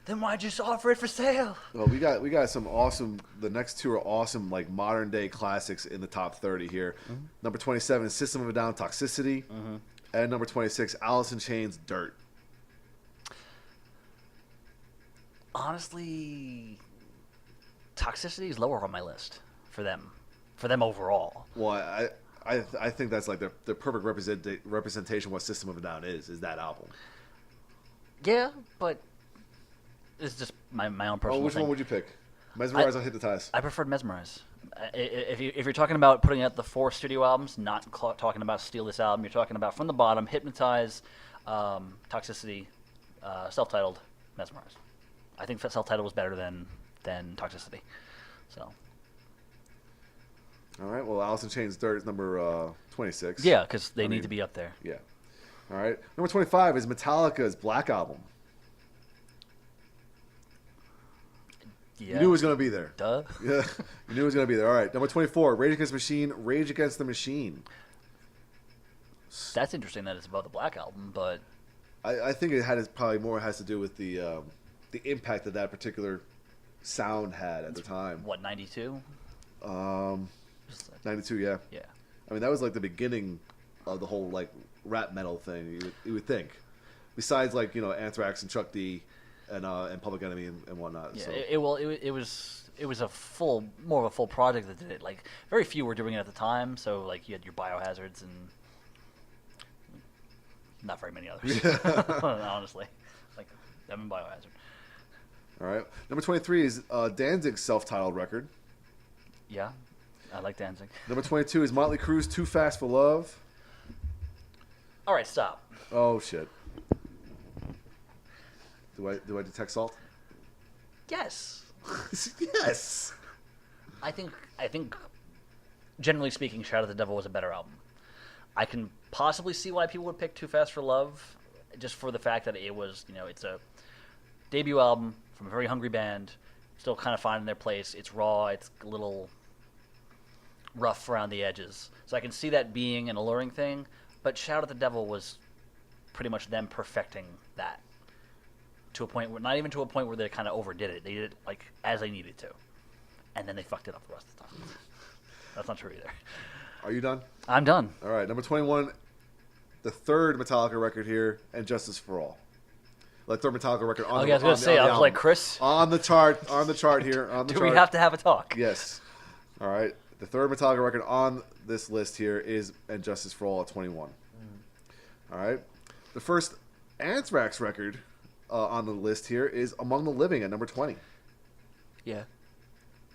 Speaker 1: Then why just offer it for sale?
Speaker 2: Well, we got some awesome. The next 2 are awesome, modern day classics in the top 30 here. Mm-hmm. Number 27 is System of a Down, Toxicity, and number 26, Alice in Chains, Dirt.
Speaker 1: Honestly, Toxicity is lower on my list for them overall.
Speaker 2: Well, I think that's like the perfect representation of what System of a Down is that album.
Speaker 1: Yeah, but it's just my own personal
Speaker 2: which
Speaker 1: thing.
Speaker 2: one would you pick? Mesmerize or Hypnotize?
Speaker 1: I preferred Mesmerize. If you're talking about putting out the 4 studio albums, not talking about Steal This Album, you're talking about from the bottom, Hypnotize, Toxicity, self-titled, Mesmerize. I think self-titled was better than Toxicity. So.
Speaker 2: All right. Well, Alice in Chains Dirt is number 26.
Speaker 1: Yeah, because they need to be up there.
Speaker 2: Yeah. All right. Number 25 is Metallica's Black Album.
Speaker 1: Yeah.
Speaker 2: You knew it was going to be there.
Speaker 1: Duh.
Speaker 2: Yeah. You knew it was going to be there. All right. Number 24, Rage Against the Machine, Rage Against the Machine.
Speaker 1: That's interesting that it's about the Black Album, but
Speaker 2: I think it probably more has to do with the impact that particular sound had at the time.
Speaker 1: What, 92?
Speaker 2: 92, yeah.
Speaker 1: Yeah.
Speaker 2: I mean, that was like the beginning of the whole like rap metal thing. You would think, besides like Anthrax and Chuck D, and Public Enemy and whatnot.
Speaker 1: Yeah.
Speaker 2: So.
Speaker 1: It was more of a full project that did it. Like very few were doing it at the time. So like you had your Biohazards and not very many others. Honestly, like them and Biohazard.
Speaker 2: All right. Number 23 is Danzig's self-titled record.
Speaker 1: Yeah, I like Danzig.
Speaker 2: Number 22 is Motley Crue's Too Fast for Love.
Speaker 1: All right, stop.
Speaker 2: Oh shit. Do I detect salt?
Speaker 1: Yes.
Speaker 2: Yes.
Speaker 1: I think generally speaking, Shout at the Devil was a better album. I can possibly see why people would pick Too Fast for Love, just for the fact that it was, it's a debut album from a very hungry band, still kind of finding their place. It's raw, it's a little rough around the edges. So I can see that being an alluring thing, but Shout at the Devil was pretty much them perfecting that to a point where, not even to a point where they kind of overdid it. They did it like as they needed to, and then they fucked it up the rest of the time. That's not true either.
Speaker 2: Are you done?
Speaker 1: I'm done.
Speaker 2: All right. Number 21, the third Metallica record here, and Justice for All. Like third Metallica record on
Speaker 1: I was going to say, I was like, Chris.
Speaker 2: On the chart here.
Speaker 1: Do we have to have a talk?
Speaker 2: Yes. All right. The third Metallica record on this list here is And Justice for All at 21. All right. The first Anthrax record on the list here is Among the Living at number 20.
Speaker 1: Yeah.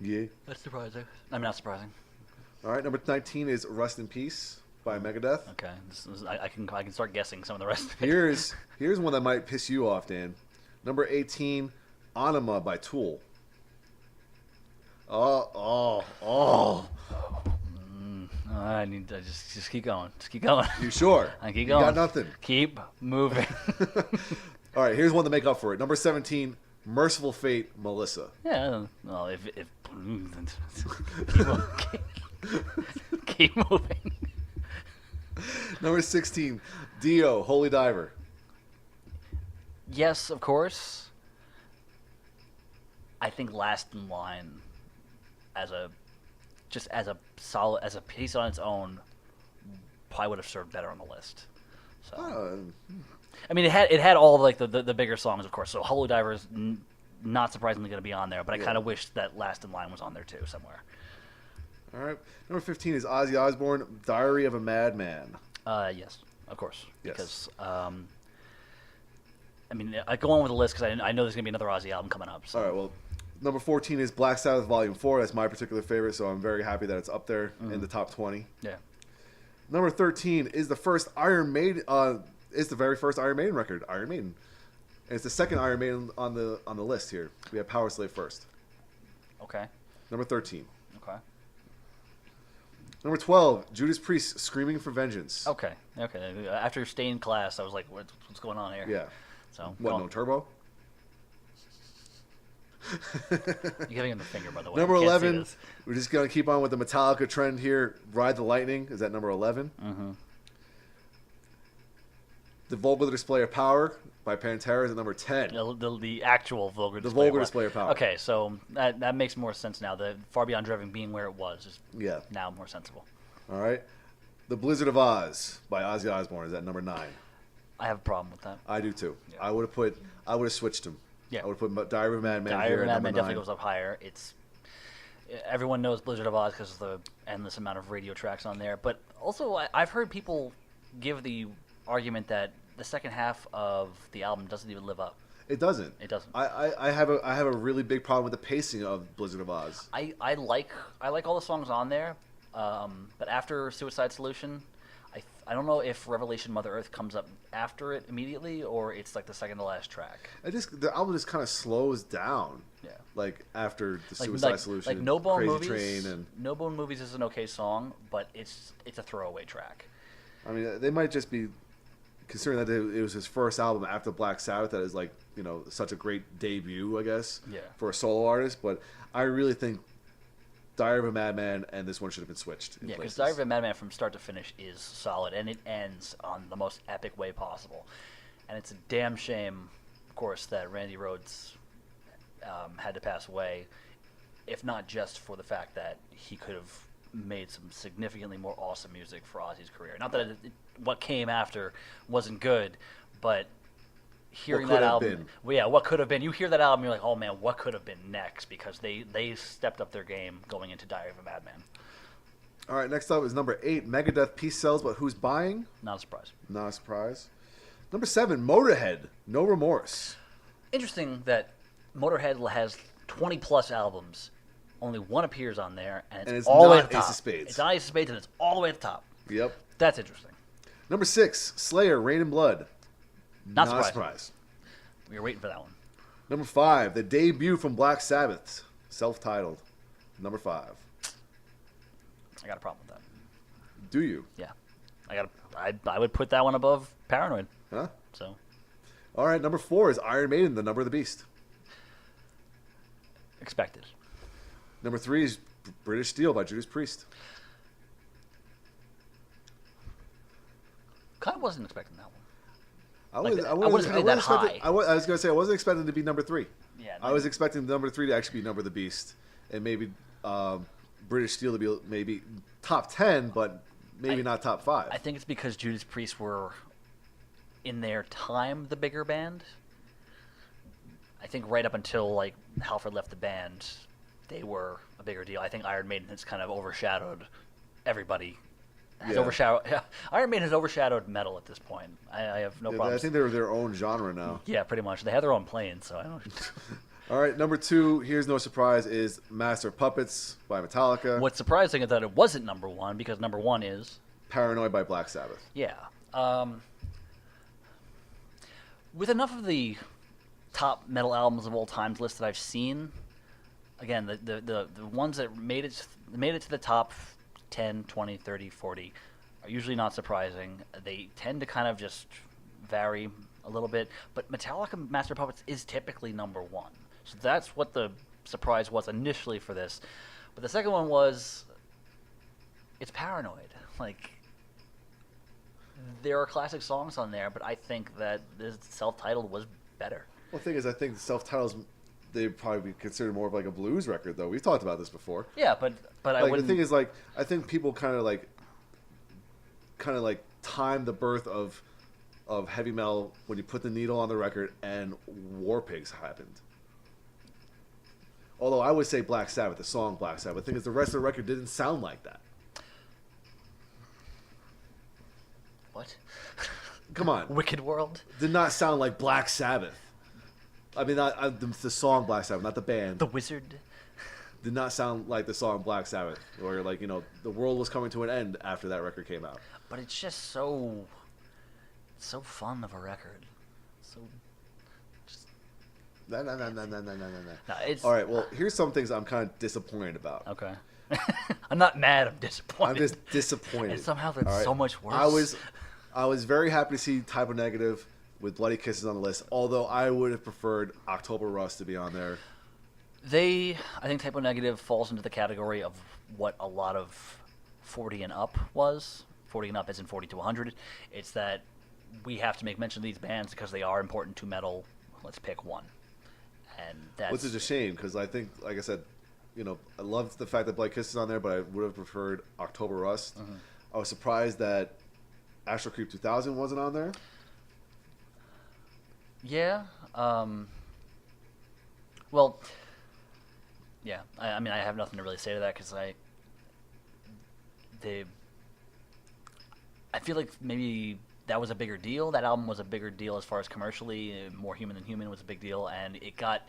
Speaker 2: Yeah.
Speaker 1: That's surprising. I mean, not surprising.
Speaker 2: All right. Number 19 is Rest in Peace by Megadeth.
Speaker 1: Okay. I can start guessing some of the rest of it.
Speaker 2: Here's one that might piss you off, Dan. Number 18, Anima by Tool.
Speaker 1: I need to just keep going. Just keep going.
Speaker 2: You sure?
Speaker 1: I keep going.
Speaker 2: You got nothing.
Speaker 1: Keep moving.
Speaker 2: All right, here's one to make up for it. Number 17, Merciful Fate, Melissa.
Speaker 1: Yeah. Well, if keep moving.
Speaker 2: Number 16, Dio, Holy Diver.
Speaker 1: Yes, of course. I think Last in Line, as a piece on its own, probably would have served better on the list. So, I mean, it had all like the bigger songs, of course. So Holy Diver is not surprisingly going to be on there, but I kind of wish that Last in Line was on there too somewhere.
Speaker 2: All right, number 15 is Ozzy Osbourne, Diary of a Madman.
Speaker 1: Yes, of course.
Speaker 2: Yes.
Speaker 1: Because I mean, I go on with the list because I know there's going to be another Ozzy album coming up. So.
Speaker 2: All right, well, number 14 is Black Sabbath Volume 4. That's my particular favorite, so I'm very happy that it's up there in the top 20.
Speaker 1: Yeah.
Speaker 2: Number 13 is the first Iron Maiden. Is the very first Iron Maiden record, Iron Maiden. And it's the second Iron Maiden on the list here. We have Power Slave first.
Speaker 1: Okay.
Speaker 2: Number 13.
Speaker 1: Okay.
Speaker 2: Number 12, Judas Priest, Screaming for Vengeance.
Speaker 1: Okay. After staying in class, I was like, what's going on here?
Speaker 2: Yeah.
Speaker 1: So
Speaker 2: what? No turbo.
Speaker 1: You're giving him the finger, by the way.
Speaker 2: Number 11. We're just gonna keep on with the Metallica trend here. Ride the Lightning is at number 11.
Speaker 1: Mm-hmm.
Speaker 2: The Vulgar Display of Power by Pantera is at number 10.
Speaker 1: The actual Vulgar Display.
Speaker 2: The Vulgar Display of Power.
Speaker 1: Okay, so that makes more sense now. The Far Beyond Driving being where it was is now more sensible.
Speaker 2: All right. The Blizzard of Oz by Ozzy Osbourne is at number 9.
Speaker 1: I have a problem with that.
Speaker 2: I do too.
Speaker 1: Yeah.
Speaker 2: I would have switched them.
Speaker 1: Yeah.
Speaker 2: I would have put Diary of a Madman
Speaker 1: Diary
Speaker 2: here
Speaker 1: of a
Speaker 2: at number
Speaker 1: Madman
Speaker 2: 9.
Speaker 1: definitely goes up higher. It's everyone knows Blizzard of Oz because of the endless amount of radio tracks on there. But also, I've heard people give the argument that the second half of the album doesn't even live up.
Speaker 2: It doesn't.
Speaker 1: It doesn't.
Speaker 2: I have a really big problem with the pacing of Blizzard of Oz.
Speaker 1: I like all the songs on there, but after Suicide Solution, I don't know if Revelation Mother Earth comes up after it immediately or it's like the second to last track.
Speaker 2: The album just kind of slows down.
Speaker 1: Yeah.
Speaker 2: Like after the Suicide Solution,
Speaker 1: like No Bone
Speaker 2: Crazy
Speaker 1: Movies.
Speaker 2: Train, and
Speaker 1: No Bone Movies is an okay song, but it's a throwaway track.
Speaker 2: I mean, they might just be considering that it was his first album after Black Sabbath. That is like such a great debut, I guess, for a solo artist. But I really think Diary of a Madman and this one should have been switched.
Speaker 1: Yeah, because Diary of a Madman from start to finish is solid, and it ends on the most epic way possible. And it's a damn shame, of course, that Randy Rhoads had to pass away, if not just for the fact that he could have made some significantly more awesome music for Ozzy's career. Not that what came after wasn't good, but hearing that album, what could have been. You hear that album, you're like, oh man, what could have been next? Because they stepped up their game going into Diary of a Madman.
Speaker 2: All right, next up is number 8, Megadeth, Peace Sells, but Who's Buying?
Speaker 1: Not a surprise.
Speaker 2: Not a surprise. Number 7, Motorhead, No Remorse.
Speaker 1: Interesting that Motorhead has 20 plus albums. Only one appears on there, and it's all the way at the top.
Speaker 2: Ace of Spades.
Speaker 1: It's not Ace of Spades, and it's all the way at the top.
Speaker 2: Yep.
Speaker 1: That's interesting.
Speaker 2: Number 6, Slayer, Rain and Blood.
Speaker 1: Not
Speaker 2: a surprise.
Speaker 1: We were waiting for that one.
Speaker 2: Number 5, the debut from Black Sabbath, self-titled. Number 5.
Speaker 1: I got a problem with that.
Speaker 2: Do you?
Speaker 1: Yeah. I would put that one above Paranoid.
Speaker 2: Huh?
Speaker 1: So.
Speaker 2: All right, number 4 is Iron Maiden, The Number of the Beast.
Speaker 1: Expected.
Speaker 2: Number 3 is British Steel by Judas Priest.
Speaker 1: Kind of wasn't expecting that one.
Speaker 2: I wasn't
Speaker 1: expecting that high.
Speaker 2: I was going to say I wasn't expecting it to be number 3.
Speaker 1: Yeah.
Speaker 2: I was expecting number 3 to actually be Number of the Beast, and maybe British Steel to be maybe top 10, but maybe not top 5.
Speaker 1: I think it's because Judas Priest were, in their time, the bigger band. I think right up until like Halford left the band, they were a bigger deal. I think Iron Maiden has kind of overshadowed everybody. Iron Maiden has overshadowed metal at this point. I have no problem.
Speaker 2: I think they're their own genre now.
Speaker 1: Yeah, pretty much. They have their own plane, so I don't.
Speaker 2: All right, number 2, here's no surprise, is Master of Puppets by Metallica.
Speaker 1: What's surprising is that it wasn't number 1, because number 1 is
Speaker 2: Paranoid by Black Sabbath.
Speaker 1: Yeah. With enough of the top metal albums of all times list that I've seen, again, the ones that made it to the top 10, 20, 30, 40 are usually not surprising. They tend to kind of just vary a little bit, but Metallica Master of Puppets is typically number 1. So that's what the surprise was initially for this. But the second one was, it's Paranoid. Like, there are classic songs on there, but I think that this self-titled was better.
Speaker 2: Well, the thing is, I think self-titles, they'd probably be considered more of like a blues record, though. We've talked about this before.
Speaker 1: Yeah, but I wouldn't.
Speaker 2: The thing is, like, I think people kind of like time the birth of heavy metal when you put the needle on the record and War Pigs happened. Although I would say Black Sabbath, the song Black Sabbath, the thing is the rest of the record didn't sound like that.
Speaker 1: What?
Speaker 2: Come on.
Speaker 1: Wicked World?
Speaker 2: Did not sound like Black Sabbath. I mean, not the song Black Sabbath, not the band.
Speaker 1: The Wizard?
Speaker 2: Did not sound like the song Black Sabbath, or like, the world was coming to an end after that record came out.
Speaker 1: But it's just so fun of a record. So just
Speaker 2: No.
Speaker 1: No, it's
Speaker 2: all right. Well, here's some things I'm kind of disappointed about.
Speaker 1: Okay. I'm not mad. I'm disappointed.
Speaker 2: I'm just disappointed.
Speaker 1: And somehow they're so much worse.
Speaker 2: I was very happy to see Type O Negative with Bloody Kisses on the list. Although I would have preferred October Rust to be on there.
Speaker 1: I think Type O Negative falls into the category of what a lot of 40 and up was. 40 and up as in 40 to 100. It's that we have to make mention of these bands because they are important to metal. Let's pick one. And that's...
Speaker 2: Which is a shame, because I think, like I said, I loved the fact that Bloody Kisses is on there, but I would have preferred October Rust. Mm-hmm. I was surprised that Astral Creep 2000 wasn't on there.
Speaker 1: Yeah. Well, Yeah, I mean, I have nothing to really say to that because I feel like maybe that was a bigger deal. That album was a bigger deal as far as commercially. More Human Than Human was a big deal, and it kind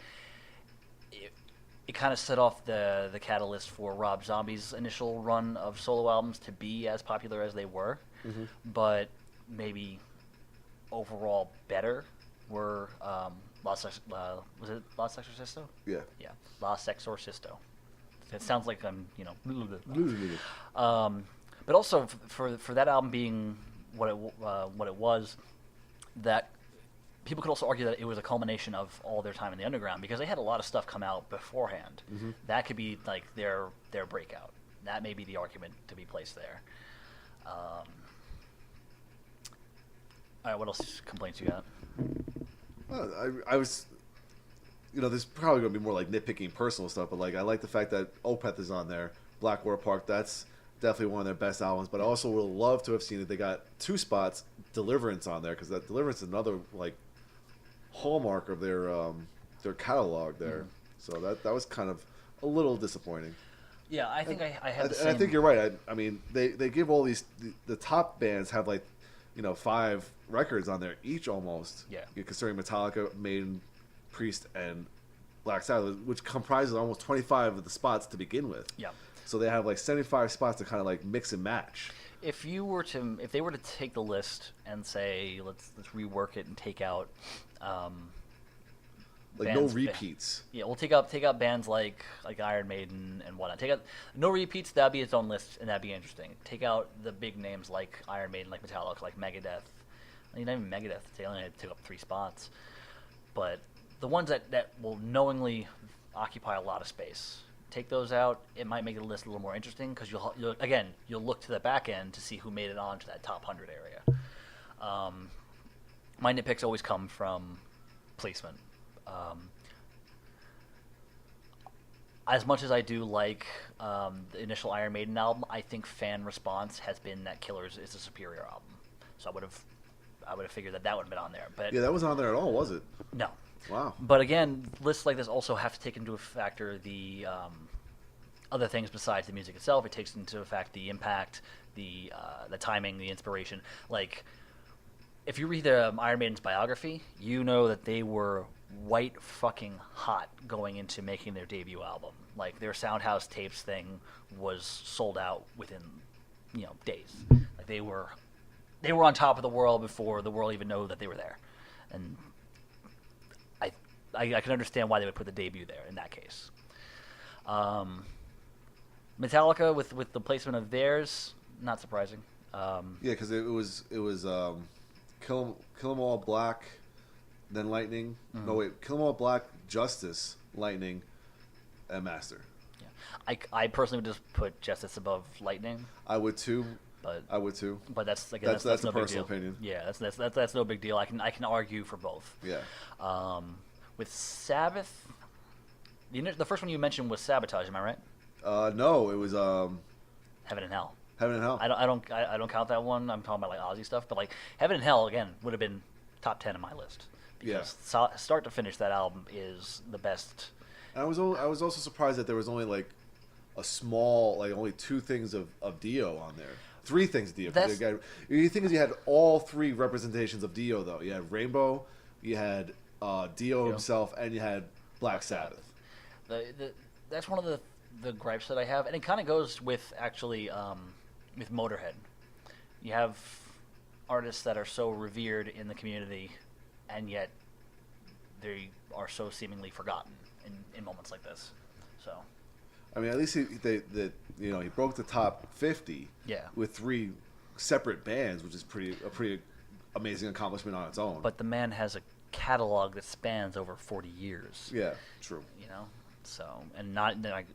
Speaker 1: of set off the catalyst for Rob Zombie's initial run of solo albums to be as popular as they were.
Speaker 2: Mm-hmm.
Speaker 1: But maybe overall better were was it Las Exorcisto?
Speaker 2: Yeah.
Speaker 1: Yeah, Las Exorcisto. It sounds like I'm, but also for that album being what it was, that people could also argue that it was a culmination of all their time in the underground because they had a lot of stuff come out beforehand.
Speaker 2: Mm-hmm.
Speaker 1: That could be like their breakout. That may be the argument to be placed there. All right, what else complaints you got?
Speaker 2: I was, there's probably going to be more like nitpicking personal stuff, but like I like the fact that Opeth is on there. Black Water Park, that's definitely one of their best albums. But I also would love to have seen that they got 2 spots Deliverance on there because that Deliverance is another like hallmark of their catalog there. Mm-hmm. So that was kind of a little disappointing.
Speaker 1: Yeah, I think I had the same.
Speaker 2: And I think you're right. I mean, they give all these the top bands have like 5 records on there each almost.
Speaker 1: Yeah.
Speaker 2: Considering Metallica, Maiden, Priest, and Black Sabbath, which comprises almost 25 of the spots to begin with.
Speaker 1: Yeah.
Speaker 2: So they have like 75 spots to kind of like mix and match.
Speaker 1: If they were to take the list and say let's rework it and take out
Speaker 2: like no repeats.
Speaker 1: Yeah, we'll take out bands like Iron Maiden and whatnot. Take out no repeats. That'd be its own list, and that'd be interesting. Take out the big names like Iron Maiden, like Metallica, like Megadeth. I mean, not even Megadeth. They only took up 3 spots, but the ones that will knowingly occupy a lot of space. Take those out. It might make the list a little more interesting because you'll look to the back end to see who made it onto that top 100 area. My nitpicks always come from placement. As much as I do like the initial Iron Maiden album, I think fan response has been that Killers is a superior album. So I would have figured that would have been on there. But
Speaker 2: yeah, that wasn't on there at all, was it?
Speaker 1: No.
Speaker 2: Wow.
Speaker 1: But again, lists like this also have to take into factor the other things besides the music itself. It takes into effect the impact, the timing, the inspiration. Like, if you read Iron Maiden's biography, you know that they were white fucking hot going into making their debut album. Like, their Soundhouse Tapes thing was sold out within, days. Like, they were on top of the world before the world even knew that they were there. And I can understand why they would put the debut there in that case. Metallica with the placement of theirs, not surprising.
Speaker 2: Yeah, because it was Kill 'Em All Black, then Lightning. Mm-hmm. No wait, Kill 'Em All Black, Justice, Lightning, and Master.
Speaker 1: Yeah, I personally would just put Justice above Lightning.
Speaker 2: I would too.
Speaker 1: But that's
Speaker 2: again, that's
Speaker 1: no
Speaker 2: a personal
Speaker 1: big deal.
Speaker 2: opinion.
Speaker 1: Yeah, that's no big deal. I can argue for both.
Speaker 2: Yeah.
Speaker 1: With Sabbath, the first one you mentioned was Sabotage. Am I right?
Speaker 2: No, it was
Speaker 1: Heaven and Hell.
Speaker 2: Heaven and Hell.
Speaker 1: I don't count that one. I'm talking about like Ozzy stuff, but like Heaven and Hell again would have been top 10 in my list because start to finish that album is the best.
Speaker 2: And I was also surprised that there was only like a small, like only 2 things of Dio on there. 3 things Dio. The thing is, you had all 3 representations of Dio though. You had Rainbow, you had Dio himself, and you had Black Sabbath.
Speaker 1: That's one of the gripes that I have, and it kind of goes with actually with Motorhead. You have artists that are so revered in the community, and yet they are so seemingly forgotten in moments like this. So,
Speaker 2: I mean, at least he broke the top 50 with 3 separate bands, which is a pretty amazing accomplishment on its own.
Speaker 1: But the man has a catalog that spans over 40 years.
Speaker 2: Yeah, true.
Speaker 1: So, and not like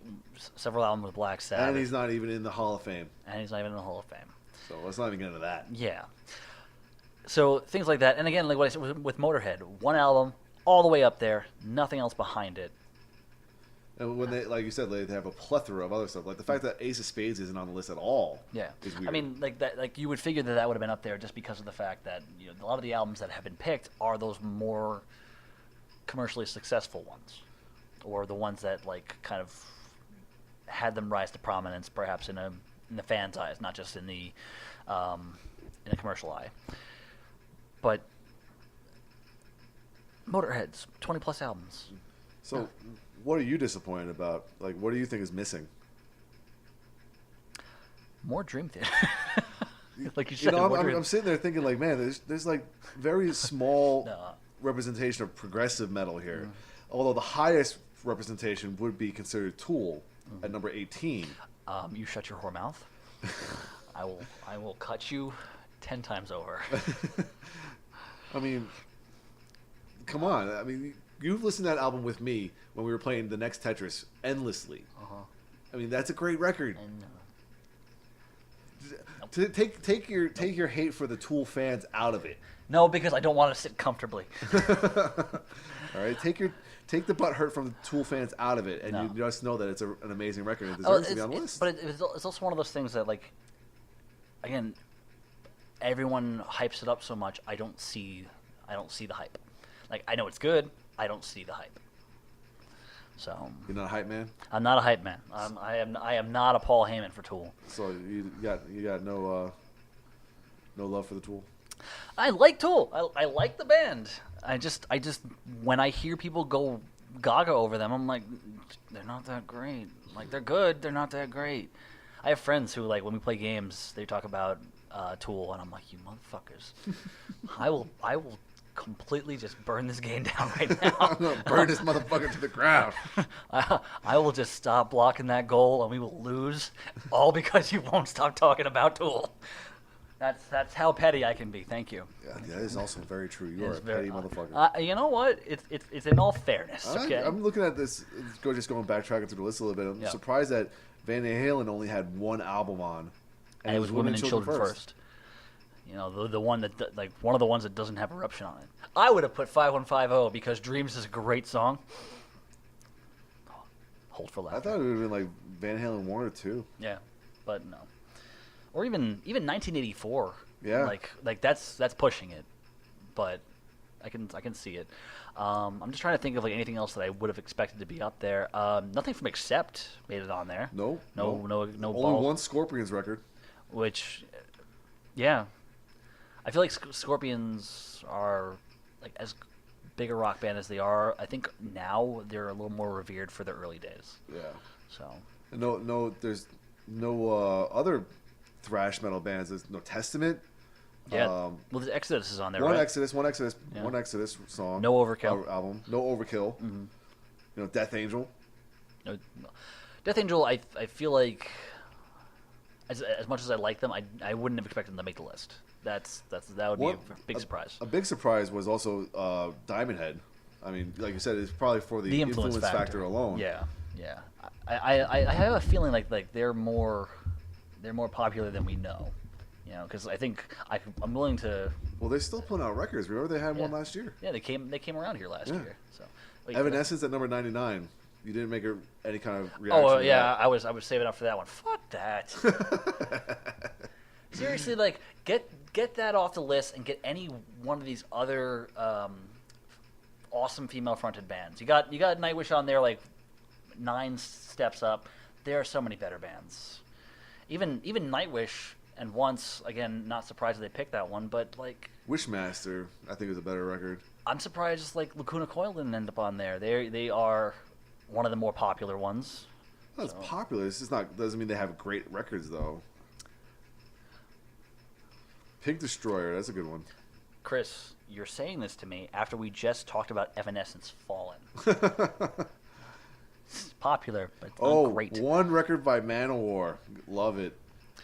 Speaker 1: several albums with Black Sabbath.
Speaker 2: And he's not even in the Hall of Fame.
Speaker 1: So
Speaker 2: let's not even get into that.
Speaker 1: Yeah. So things like that, and again, like what I said with Motorhead, one album all the way up there, nothing else behind it.
Speaker 2: And when they, like you said, they have a plethora of other stuff. Like the fact that Ace of Spades isn't on the list at all.
Speaker 1: Yeah.
Speaker 2: Is weird.
Speaker 1: I mean, like that, like you would figure that would have been up there just because of the fact that a lot of the albums that have been picked are those more commercially successful ones. or the ones that like kind of had them rise to prominence, perhaps in the fans' eyes, not just in the commercial eye. But Motorhead's 20+ albums.
Speaker 2: So, what are you disappointed about? Like, what do you think is missing?
Speaker 1: More Dream Theater. Like you said,
Speaker 2: I'm sitting there thinking, like, man, there's like very small representation of progressive metal here. Although the highest representation would be considered Tool at number 18.
Speaker 1: You shut your whore mouth. I will cut you 10 times over.
Speaker 2: I mean, come on. I mean, you've listened to that album with me when we were playing the next Tetris endlessly. I mean, that's a great record. Take your hate for the Tool fans out of it.
Speaker 1: No, because I don't want to sit comfortably.
Speaker 2: All right, take the butt hurt from the Tool fans out of it, and you just know that it's an amazing record. It deserves to be on the list.
Speaker 1: But it's also one of those things that, like, again, everyone hypes it up so much. I don't see the hype. Like, I know it's good. I don't see the hype. So
Speaker 2: you're not a hype man? I'm
Speaker 1: not a hype man. I am not a Paul Heyman for Tool.
Speaker 2: So you got no love for the Tool?
Speaker 1: I like Tool. I like the band. I just when I hear people go gaga over them, I'm like, they're not that great. Like, they're good, they're not that great. I have friends who, like, when we play games, they talk about Tool, and I'm like, you motherfuckers. I will completely just burn this game down right now.
Speaker 2: I'm gonna burn this motherfucker to the ground.
Speaker 1: I will just stop blocking that goal, and we will lose, all because you won't stop talking about Tool. That's how petty I can be. Thank you.
Speaker 2: Yeah, that is also very true. You are a petty motherfucker.
Speaker 1: You know what? It's in all fairness. Okay.
Speaker 2: I'm looking at this. Just going backtracking through the list a little bit. I'm surprised that Van Halen only had one album on,
Speaker 1: and it was Women and Children First. You know, the one that, like, one of the ones that doesn't have Eruption on it. I would have put 5150 because Dreams is a great song. Hold for laughter.
Speaker 2: I thought it would have been like Van Halen 1 or 2.
Speaker 1: Yeah, but no. Or even 1984.
Speaker 2: Yeah.
Speaker 1: Like that's pushing it, but I can see it. I'm just trying to think of, like, anything else that I would have expected to be up there. Nothing from Accept made it on there.
Speaker 2: No.
Speaker 1: Only
Speaker 2: one Scorpions record.
Speaker 1: Which, yeah. I feel like Scorpions are, like, as big a rock band as they are. I think now they're a little more revered for their early days.
Speaker 2: Yeah.
Speaker 1: So.
Speaker 2: There's no other thrash metal bands. There's no Testament.
Speaker 1: Yeah. Well, the Exodus is on there,
Speaker 2: one
Speaker 1: right?
Speaker 2: Exodus song.
Speaker 1: No Overkill
Speaker 2: album. No Overkill. Mm-hmm. You know, Death Angel.
Speaker 1: No. Death Angel. I feel like, as much as I like them, I wouldn't have expected them to make the list. That would be a big surprise.
Speaker 2: A big surprise was also Diamond Head. I mean, like you said, it's probably for the influence factor alone.
Speaker 1: Yeah. I have a feeling like they're more popular than we know. You know, because I think I'm willing to.
Speaker 2: Well, they're still putting out records. Remember, they had one last year.
Speaker 1: Yeah, they came around here last year. So
Speaker 2: Evanescence at number 99. You didn't make any kind of reaction.
Speaker 1: Oh yeah, I was saving up for that one. Fuck that. Seriously, like, get that off the list and get any one of these other awesome female-fronted bands. You got Nightwish on there, like 9 steps up. There are so many better bands. Even Nightwish, and once again, not surprised that they picked that one, but like
Speaker 2: Wishmaster, I think is a better record.
Speaker 1: I'm surprised like Lacuna Coil didn't end up on there. They are one of the more popular ones.
Speaker 2: Well, it's popular. It's just doesn't mean they have great records though. Pig Destroyer, that's a good one.
Speaker 1: Chris, you're saying this to me after we just talked about Evanescence Fallen. It's popular, but it's not great.
Speaker 2: One record by Manowar. Love it.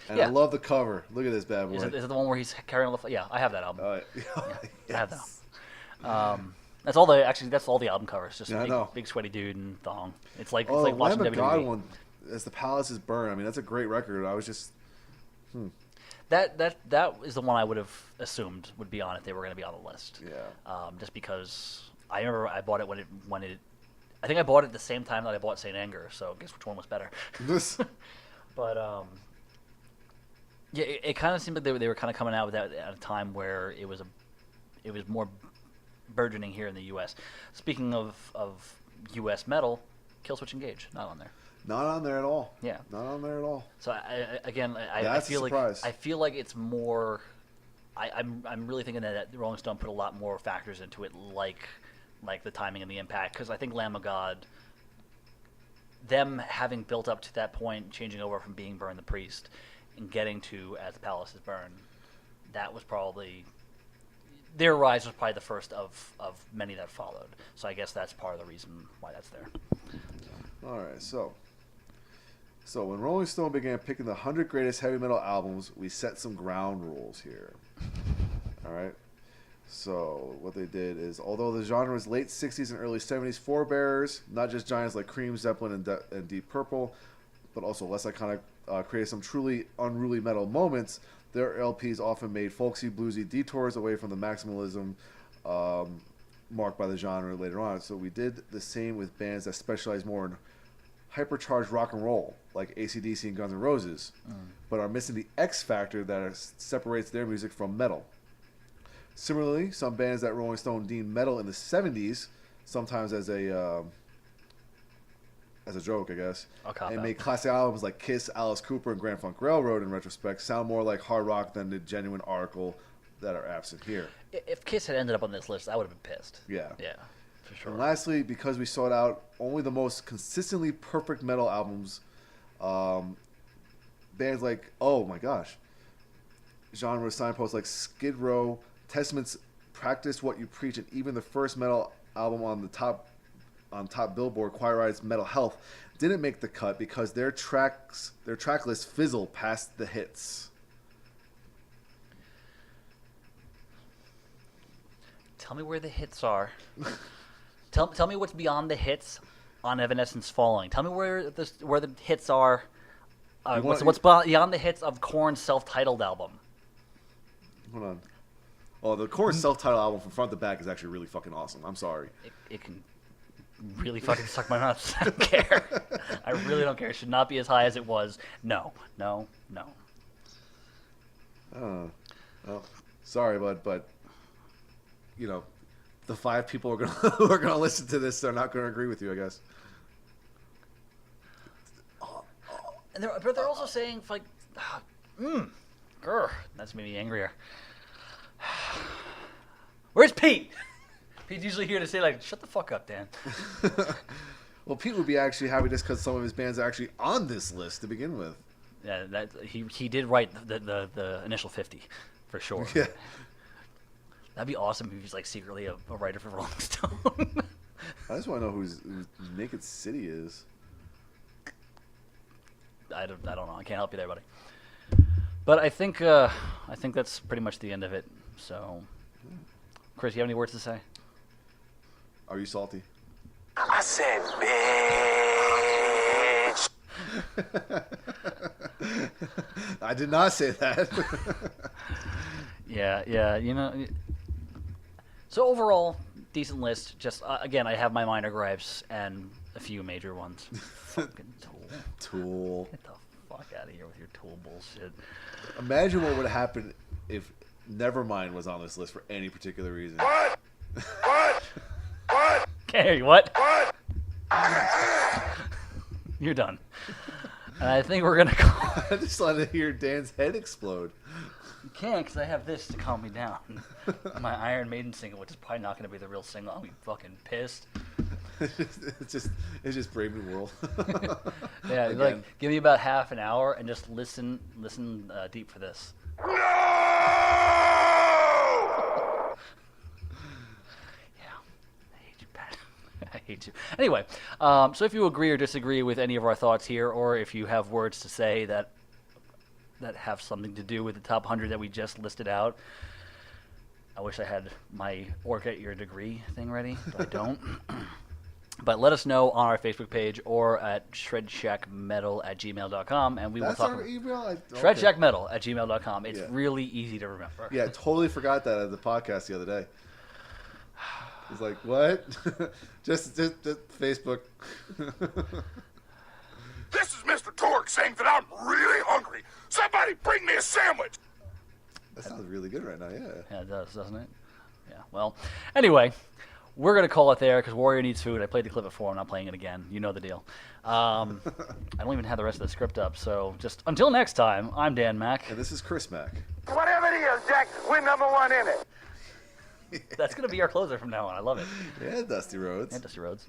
Speaker 2: And I love the cover. Look at this bad boy.
Speaker 1: Is it the one where he's carrying all the... Yeah, I have that album.
Speaker 2: Yes.
Speaker 1: I have that. That's all the album covers. Just big sweaty dude and thong. It's like watching
Speaker 2: Lamb of
Speaker 1: WWE.
Speaker 2: God one, As the Palaces Burn. I mean, that's a great record. I was just...
Speaker 1: That is the one I would have assumed would be on it. They were going to be on the list.
Speaker 2: Yeah.
Speaker 1: Just because I remember I bought it when it. I think I bought it at the same time that I bought Saint Anger. So guess which one was better. But yeah, it kind of seemed like they were kind of coming out with that at a time where it was more burgeoning here in the U.S. Speaking of U.S. metal, Killswitch Engage, not on there.
Speaker 2: Not on there at all.
Speaker 1: Yeah.
Speaker 2: Not on there at all.
Speaker 1: So I feel like it's more. I'm really thinking that Rolling Stone put a lot more factors into it, like the timing and the impact, because I think Lamb of God, them having built up to that point, changing over from being Burn the Priest and getting to As the Palace is Burned, that was probably their rise was probably the first of many that followed. So I guess that's part of the reason why that's there.
Speaker 2: All right, so when Rolling Stone began picking the 100 greatest heavy metal albums, we set some ground rules here. All right. So what they did is, although the genre's late 60s and early 70s forebearers, not just giants like Cream, Zeppelin, and Deep Purple, but also less iconic, created some truly unruly metal moments, their LPs often made folksy, bluesy detours away from the maximalism marked by the genre later on. So we did the same with bands that specialize more in hypercharged rock and roll, like AC/DC and Guns N' Roses, but are missing the X factor that separates their music from metal. Similarly, some bands that Rolling Stone deemed metal in the 70s, sometimes as a joke, I guess, and made classic albums like Kiss, Alice Cooper, and Grand Funk Railroad, in retrospect, sound more like hard rock than the genuine article that are absent here.
Speaker 1: If Kiss had ended up on this list, I would have been pissed.
Speaker 2: Yeah.
Speaker 1: Yeah, for sure.
Speaker 2: And lastly, because we sought out only the most consistently perfect metal albums, bands like, oh my gosh, genre signposts like Skid Row, Testament's Practice What You Preach, and even the first metal album on top Billboard, Quiet Riot's Metal Health, didn't make the cut because their track list fizzled past the hits.
Speaker 1: Tell me where the hits are. Tell me what's beyond the hits on Evanescence Falling. Tell me where the hits are. What's beyond the hits of Korn's self-titled album?
Speaker 2: Hold on. Oh, the Korn self-titled album from front to back is actually really fucking awesome. I'm sorry.
Speaker 1: It can really fucking suck my nuts. I don't care. I really don't care. It should not be as high as it was. No.
Speaker 2: Oh, sorry, but you know, the 5 people who are gonna listen to this, they're not gonna agree with you, I guess.
Speaker 1: And they're also saying like, that's made me angrier. Where's Pete? Pete's usually here to say like, shut the fuck up, Dan.
Speaker 2: Well, Pete would be actually happy just because some of his bands are actually on this list to begin with.
Speaker 1: Yeah, that he did write the initial 50 for sure.
Speaker 2: Yeah.
Speaker 1: That'd be awesome if he's like secretly a writer for Rolling Stone.
Speaker 2: I just want to know who Naked City is.
Speaker 1: I don't know. I can't help you there, buddy. But I think that's pretty much the end of it. So, Chris, you have any words to say?
Speaker 2: Are you salty?
Speaker 6: I said, bitch.
Speaker 2: I did not say that.
Speaker 1: Yeah, you know. So overall, decent list. Just again, I have my minor gripes and a few major ones. Fucking
Speaker 2: Tool.
Speaker 1: Get the fuck out of here with your Tool bullshit.
Speaker 2: Imagine what would happen if Nevermind was on this list for any particular reason.
Speaker 6: What?
Speaker 1: Can't hear you. What? You're done. And I think we're gonna call.
Speaker 2: I just wanted to hear Dan's head explode.
Speaker 1: You can't, because I have this to calm me down. My Iron Maiden single, which is probably not going to be the real single. I'll be fucking pissed.
Speaker 2: It's just Brave New World.
Speaker 1: Yeah, like give me about half an hour and just listen deep for this.
Speaker 6: No!
Speaker 1: Yeah, I hate you, Pat. I hate you. Anyway, so if you agree or disagree with any of our thoughts here, or if you have words to say that have something to do with the top 100 that we just listed out, I wish I had my or get your degree thing ready, but I don't. But let us know on our Facebook page or at shredshackmetal@gmail.com, and we will talk.
Speaker 2: That's our email?
Speaker 1: Shredshackmetal@gmail.com. It's really easy to remember.
Speaker 2: Yeah, I totally forgot that at the podcast the other day. It's like, what? just Facebook.
Speaker 6: This is Mr. Torque saying that I'm really hungry. Somebody bring me a sandwich.
Speaker 2: That sounds really good right now, yeah.
Speaker 1: Yeah, it does, doesn't it? Yeah, well, anyway, we're going to call it there because Warrior needs food. I played the clip before. I'm not playing it again. You know the deal. I don't even have the rest of the script up. So just until next time, I'm Dan Mack.
Speaker 2: And this is Chris Mack.
Speaker 5: Whatever it is, Jack, we're number one in it.
Speaker 1: That's going to be our closer from now on. I love it.
Speaker 2: Yeah, Dusty Rhodes.
Speaker 1: And Dusty Rhodes.